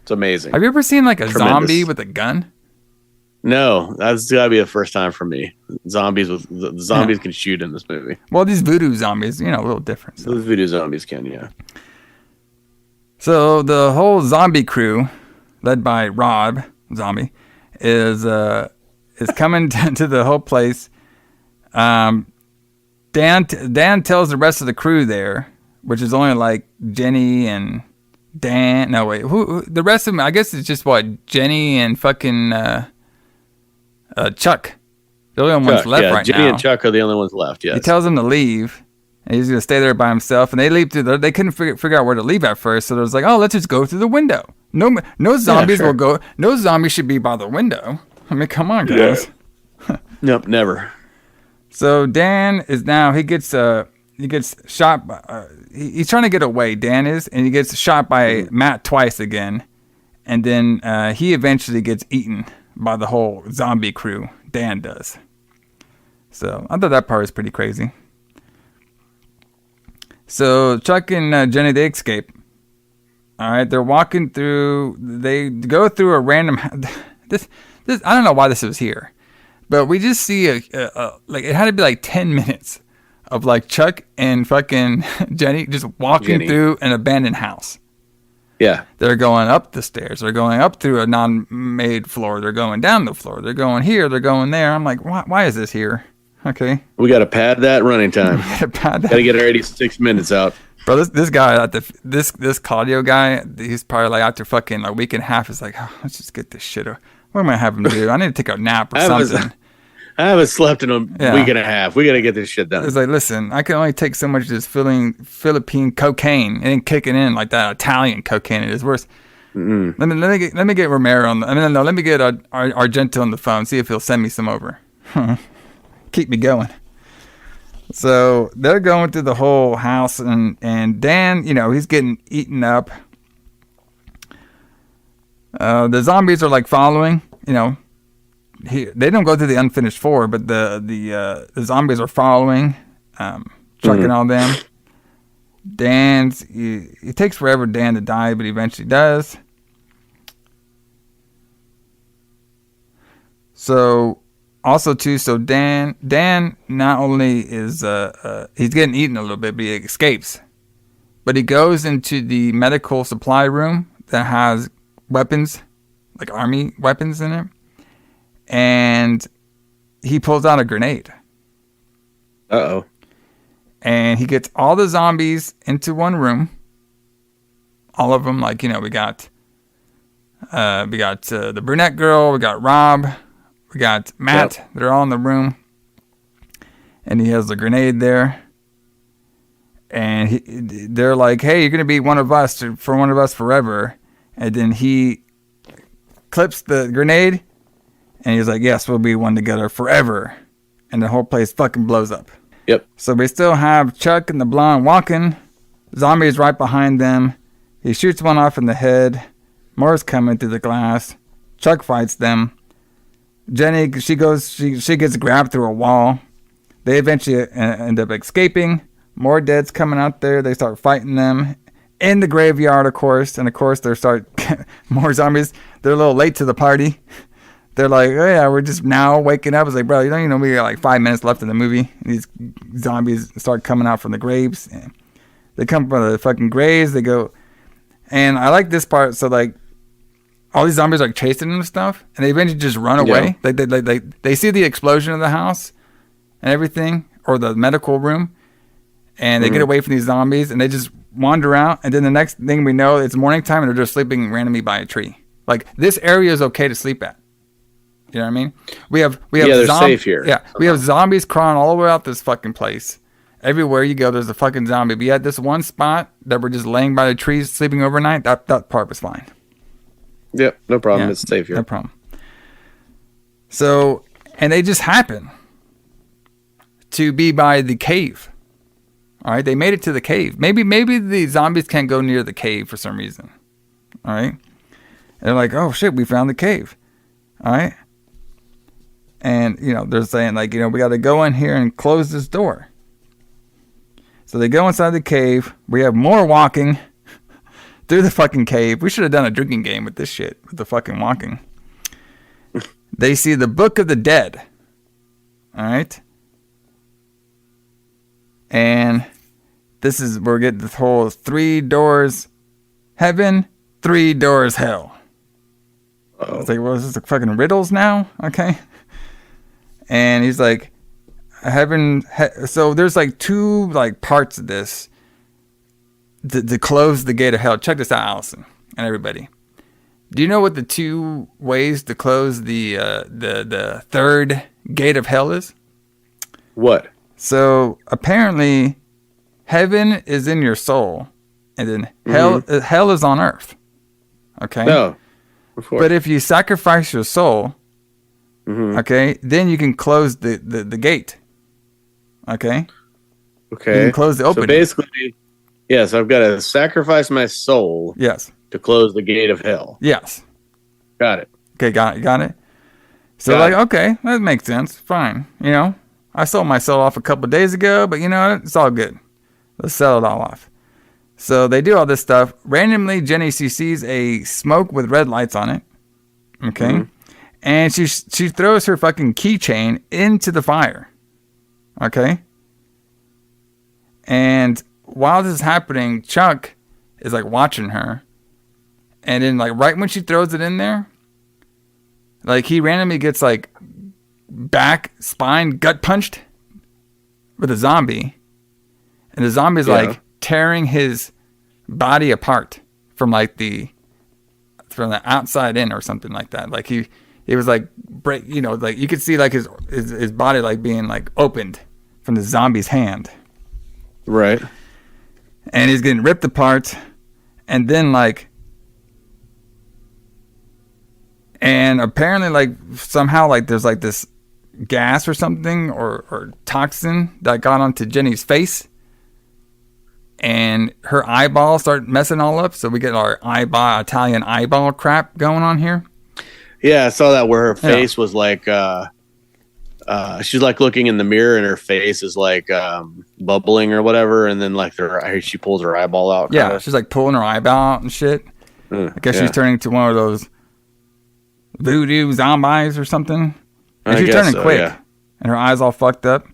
It's amazing. Have you ever seen like a zombie with a gun? No, that's gotta be the first time for me. Zombies can shoot in this movie. Well, these voodoo zombies, you know, a little different. So. Those voodoo zombies can, yeah. So the whole zombie crew, led by Rob Zombie, is coming to the whole place. Dan tells the rest of the crew there, which is only like Jenny and Dan. No wait, who the rest of them? I guess it's just what, Jenny and fucking Chuck. They're the only ones left right Jenny now. and Chuck are the only ones left. Yes. He tells them to leave. And he's gonna stay there by himself, and they leave through. They couldn't figure out where to leave at first, so there's like, oh, let's just go through the window. No zombies will go. No zombies should be by the window. I mean, come on, guys. Yeah. Nope, never. So Dan is now he gets shot. He's trying to get away. Dan is, and he gets shot by Matt twice again, and then he eventually gets eaten by the whole zombie crew. Dan does. So I thought that part was pretty crazy. So Chuck and Jenny, they escape. All right, they're walking through. They go through a random. This I don't know why this was here, but we just see like it had to be like 10 minutes of like Chuck and fucking Jenny just walking through an abandoned house. Yeah, they're going up the stairs. They're going up through a non-made floor. They're going down the floor. They're going here. They're going there. I'm like, why is this here? Okay. We got to pad that running time. Got to get our 86 minutes out. Bro, this guy, this Claudio guy, he's probably like after fucking a week and a half, is like, oh, let's just get this shit. What am I gonna have him do? I need to take a nap or something. I haven't slept in a week and a half. We got to get this shit done. It's like, listen, I can only take so much of this Philippine cocaine and kicking in like that Italian cocaine. It is worse. Let me get Romero on let me get Argento on the phone, see if he'll send me some over. Keep me going. So they're going through the whole house, and Dan, you know, he's getting eaten up. The zombies are like following, you know. They don't go through the unfinished floor, but the zombies are following, Chuck and all them. It takes forever Dan to die, but he eventually does. So also too, so Dan not only is he's getting eaten a little bit, but he escapes. But he goes into the medical supply room that has weapons, like army weapons in it. And he pulls out a grenade. Uh-oh. And he gets all the zombies into one room. All of them, like, you know, we got the brunette girl, we got Rob, we got Matt. Yep. They're all in the room. And he has the grenade there. And they're like, hey, you're going to be one of us forever. And then he clips the grenade. And he's like, yes, we'll be one together forever. And the whole place fucking blows up. Yep. So we still have Chuck and the blonde walking. Zombies right behind them. He shoots one off in the head. More's coming through the glass. Chuck fights them. Jenny, she gets grabbed through a wall. They eventually end up escaping. More deads coming out there. They start fighting them. In the graveyard, of course. And of course, they start more zombies. They're a little late to the party. They're like, oh yeah, we're just now waking up. It's like, bro, you don't even know we got like 5 minutes left in the movie. These zombies start coming out from the graves. They come from the fucking graves. They go, and I like this part. So like, all these zombies are like chasing them and stuff, and they eventually just run away. They see the explosion of the house and everything, or the medical room, and they get away from these zombies, and they just wander out. And then the next thing we know, it's morning time, and they're just sleeping randomly by a tree. Like, this area is okay to sleep at. You know what I mean? We have they're safe here. Yeah, we have zombies crawling all the way out this fucking place. Everywhere you go, there's a fucking zombie. But yet this one spot that we're just laying by the trees, sleeping overnight, that part was fine. Yep, no problem. Yeah, It's safe here. No problem. So, and they just happen to be by the cave. All right, they made it to the cave. Maybe the zombies can't go near the cave for some reason. All right, and they're like, oh shit, we found the cave. All right, and they're saying like, we got to go in here and close this door. So they go inside the cave. We have more walking through the fucking cave. We should have done a drinking game with this shit, with the fucking walking. They see the Book of the Dead. All right. And this is, we're getting this whole 3 doors heaven, 3 doors hell. Uh-oh. It's like, well, is this like fucking riddles now? Okay. And he's like, so there's like 2 like parts of this to close the gate of hell. Check this out, Allison and everybody. Do you know what the 2 ways to close the 3rd gate of hell is? What? So apparently, heaven is in your soul, and then hell is on earth. Okay. No. Of course. But if you sacrifice your soul, okay, then you can close the gate. Okay. Okay. You can close the opening. So basically, yes, I've got to sacrifice my soul. Yes. To close the gate of hell. Yes. Got it. Okay, got it. So okay, that makes sense. Fine. I sold my soul off a couple days ago, but it's all good. Let's sell it all off. So they do all this stuff. Randomly, Jenny, she sees a smoke with red lights on it. Okay. And she throws her fucking keychain into the fire. Okay. And while this is happening, Chuck is like watching her. And then like right when she throws it in there, like he randomly gets like back, spine, gut punched with a zombie. And the zombie's like tearing his body apart from the outside in or something like that. Like he was like break, like you could see like his body like being like opened from the zombie's hand. Right. And he's getting ripped apart. And then like, and apparently like somehow like there's like this gas or something or toxin that got onto Jenny's face. And her eyeballs start messing all up. So we get our Italian eyeball crap going on here. Yeah, I saw that where her face was like, she's like looking in the mirror and her face is like bubbling or whatever. And then like she pulls her eyeball out. Yeah, she's like pulling her eyeball out and shit. I guess she's turning to one of those voodoo zombies or something. And she's turning quick. Yeah. And her eyes all fucked up.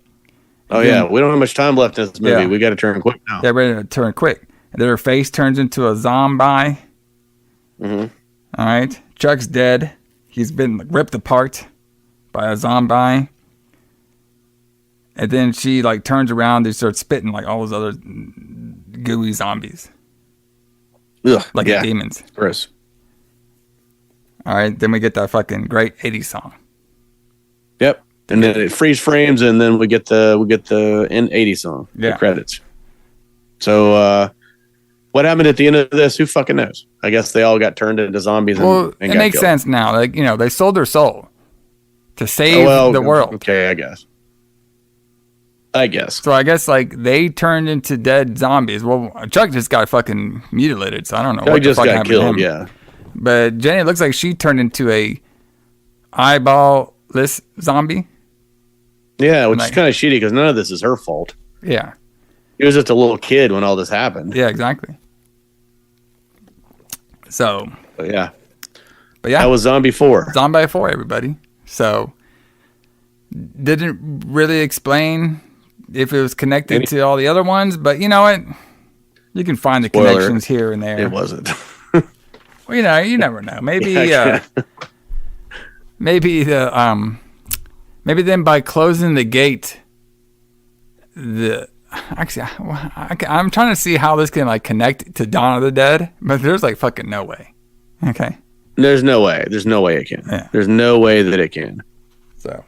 Oh, yeah. We don't have much time left in this movie. Yeah. We got to turn quick now. Yeah, ready to turn quick. And then her face turns into a zombie. All right. Chuck's dead. He's been ripped apart by a zombie. And then she like turns around and starts spitting like all those other gooey zombies. Ugh, like demons. Gross. All right. Then we get that fucking great 80s song. Yep. And then it freeze frames, and then we get the end 80 song, the credits. So, what happened at the end of this? Who fucking knows? I guess they all got turned into zombies. Well, and it makes sense now. Like they sold their soul to save the world. Okay, I guess. So I guess like they turned into dead zombies. Well, Chuck just got fucking mutilated, so I don't know what the fuck happened to him. Yeah. But Jenny looks like she turned into a eyeball-less zombie. Yeah, which is kind of shitty because none of this is her fault. Yeah. He was just a little kid when all this happened. Yeah, exactly. So. But yeah. That was Zombie 4. Zombie 4, everybody. So. Didn't really explain if it was connected to all the other ones, but you know what? You can find the connections here and there. It wasn't. Well, you never know. Maybe Yeah, maybe maybe then by closing the gate, I'm trying to see how this can like connect to Dawn of the Dead, but there's like fucking no way. Okay. There's no way. There's no way it can. Yeah. There's no way that it can. So.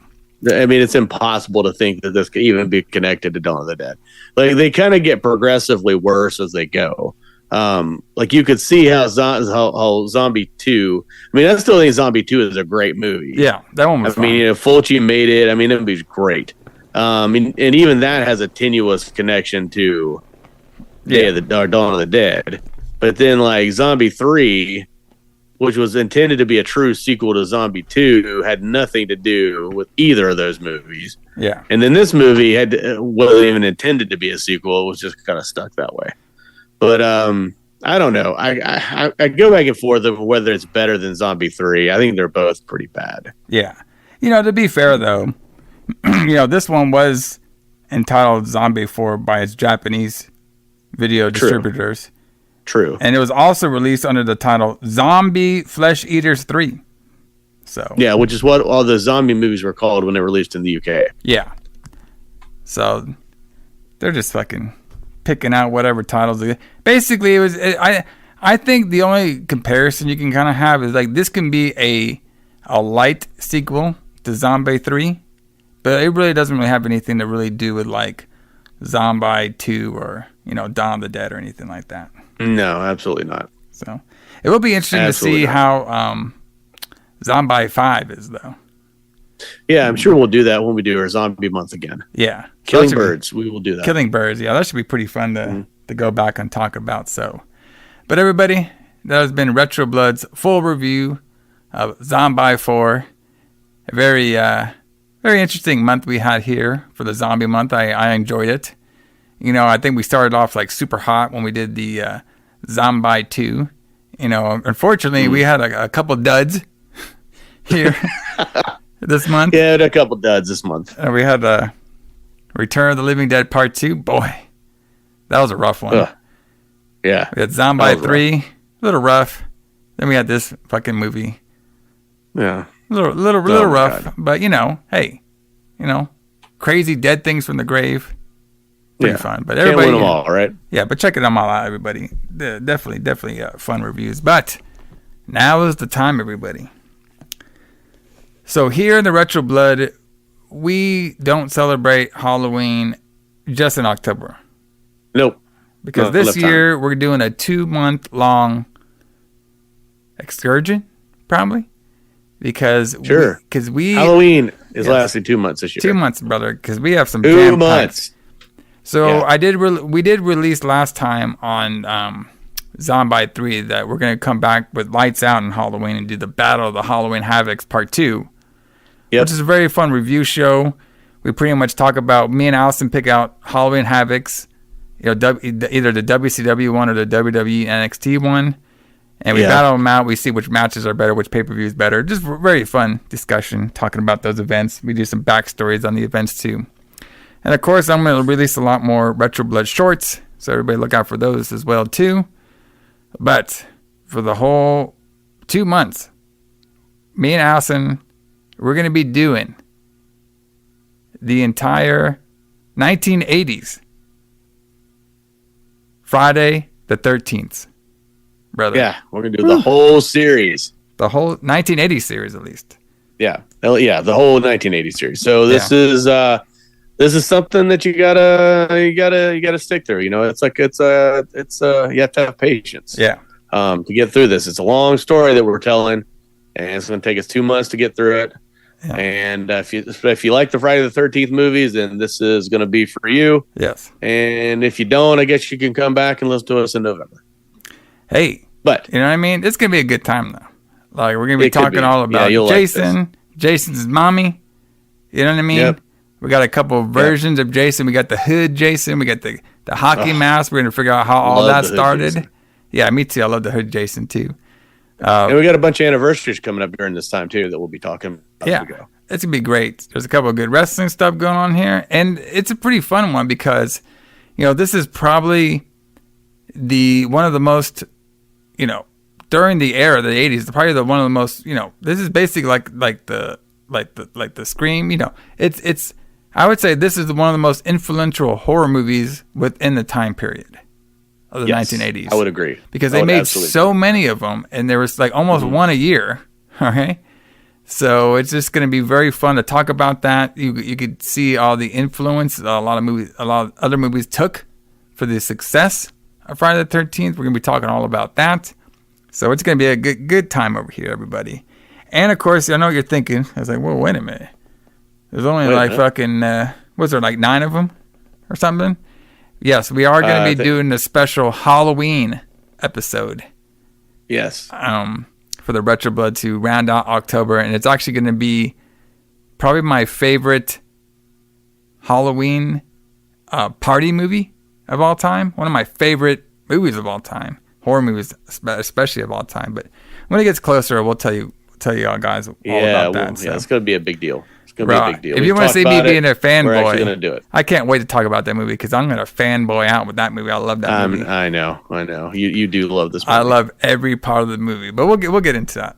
I mean, it's impossible to think that this could even be connected to Dawn of the Dead. Like they kind of get progressively worse as they go. Like you could see how Zombie 2. I mean, I still think Zombie 2 is a great movie. Yeah, that one was. I mean, Fulci made it. I mean, it would be great. And even that has a tenuous connection to Dawn of the Dead. But then, like Zombie 3, which was intended to be a true sequel to Zombie 2, had nothing to do with either of those movies. Yeah. And then this movie wasn't even intended to be a sequel. It was just kind of stuck that way. But I don't know. I go back and forth of whether it's better than Zombie 3. I think they're both pretty bad. Yeah. To be fair, though, this one was entitled Zombie 4 by its Japanese video distributors. True. And it was also released under the title Zombie Flesh Eaters 3. So. Yeah, which is what all the zombie movies were called when they were released in the UK. Yeah. So they're just fucking picking out whatever titles. Basically, I think the only comparison you can kind of have is like this can be a light sequel to Zombie 3, but it really doesn't really have anything to really do with like Zombie 2 or Dawn of the Dead or anything like that. No, absolutely not. So it will be interesting to see how Zombie 5 is, though. Yeah, I'm sure we'll do that when we do our zombie month again. Yeah. Killing birds. We will do that. Killing birds. Yeah, that should be pretty fun to go back and talk about. So, but everybody, that has been Retro Blood's full review of Zombie 4. A very, very interesting month we had here for the zombie month. I enjoyed it. I think we started off like super hot when we did the Zombie 2. Unfortunately, we had a couple duds here this month. Yeah, a couple duds this month. We had Return of the Living Dead Part 2. Boy, that was a rough one. Yeah. We had Zombie 3. A little rough. Then we had this fucking movie. Yeah. A little rough. God. But, hey, crazy dead things from the grave. Pretty fun. But everybody, can't win them all, right? Yeah, but check them all out, everybody. They're definitely fun reviews. But now is the time, everybody. So here in the Retro Blood, we don't celebrate Halloween just in October. Nope. Because this year we're doing a 2-month-long excursion, probably. Because Halloween is lasting 2 months this year. 2 months, brother. Because we have some 2 months. So we did release last time on Zombie 3 that we're going to come back with Lights Out on Halloween and do the Battle of the Halloween Havocs Part 2. Yep. Which is a very fun review show. We pretty much talk about, me and Allison pick out Halloween Havocs, either the WCW one or the WWE NXT one. And we battle them out. We see which matches are better, which pay-per-view is better. Just very fun discussion talking about those events. We do some backstories on the events too. And of course, I'm going to release a lot more Retro Blood shorts, so everybody look out for those as well too. But for the whole 2 months, me and Allison, we're going to be doing the entire 1980s, Friday the 13th, brother. Yeah, we're going to do the whole series. The whole 1980 series, at least. Yeah, the whole 1980 series. So this is something that you gotta stick through. It's you have to have patience. Yeah. To get through this, it's a long story that we're telling, and it's going to take us 2 months to get through it. Yeah. And if you like the Friday the 13th movies, then this is going to be for you. Yes. And if you don't, I guess you can come back and listen to us in November. Hey, but you know what I mean? It's going to be a good time though. Like we're going to be talking all about Jason, Jason's mommy. You know what I mean? Yep. We got a couple of versions of Jason. We got the hood Jason. We got the hockey mask. We're going to figure out how all that started. Yeah, me too. I love the hood Jason too. And we got a bunch of anniversaries coming up during this time too that we'll be talking about. Yeah, it's going to be great. There's a couple of good wrestling stuff going on here. And it's a pretty fun one because, this is probably one of the most, during the era of the 80s, probably one of the most, this is basically like the Scream, it's I would say this is one of the most influential horror movies within the time period of the 1980s. I would agree. Because they made so many of them, and there was like almost one a year. Okay. So it's just going to be very fun to talk about that. You could see all the influence a lot of other movies took for the success of Friday the 13th. We're going to be talking all about that. So it's going to be a good time over here, everybody. And of course, I know what you're thinking. I was like, well, wait a minute. There's only fucking, was there like 9 of them or something? Yes, we are going to be doing a special Halloween episode. Yes. For the Retro Blood to round out October. And it's actually going to be probably my favorite Halloween party movie of all time. One of my favorite movies of all time. Horror movies, especially of all time. But when it gets closer, we'll tell you all guys all about that. Yeah, it's going to be a big deal. It's going to be a big deal. If you want to see me being a fanboy, we're actually going to do it. I can't wait to talk about that movie because I'm going to fanboy out with that movie. I love that movie. I know. You do love this movie. I love every part of the movie, but we'll get into that.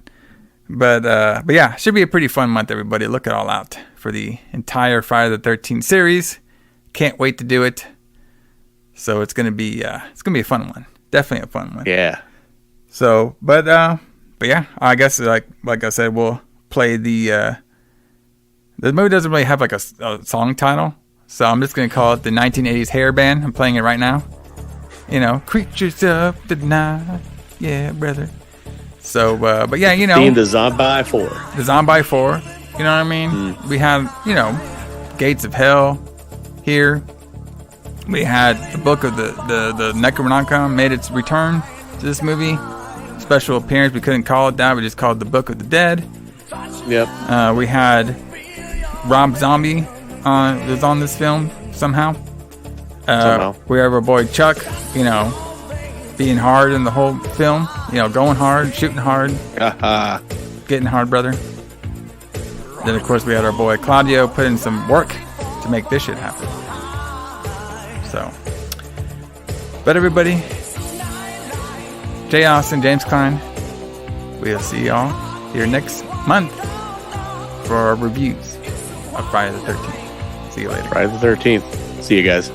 But yeah, should be a pretty fun month, everybody. Look it all out for the entire Friday the 13th series. Can't wait to do it. So it's going to be a fun one. Definitely a fun one. Yeah. So, but yeah, I guess like I said, we'll play the movie doesn't really have like a song title, so I'm just gonna call it the 1980s Hair Band. I'm playing it right now. Creatures of the Night, yeah, brother. So, but yeah, Being the Zombi 4. The Zombi 4. You know what I mean? We had Gates of Hell here. We had the book of the Necronomicon made its return to this movie. Special appearance. We couldn't call it that. We just called it the Book of the Dead. Yep. We had Rob Zombie was on this film somehow. We have our boy Chuck, being hard in the whole film. Going hard, shooting hard, getting hard, brother. Then of course we had our boy Claudio put in some work to make this shit happen. So, but everybody, J.A Alison, James Klein, we'll see y'all here next month for our reviews of Friday the 13th. See you later. Friday the 13th. See you guys.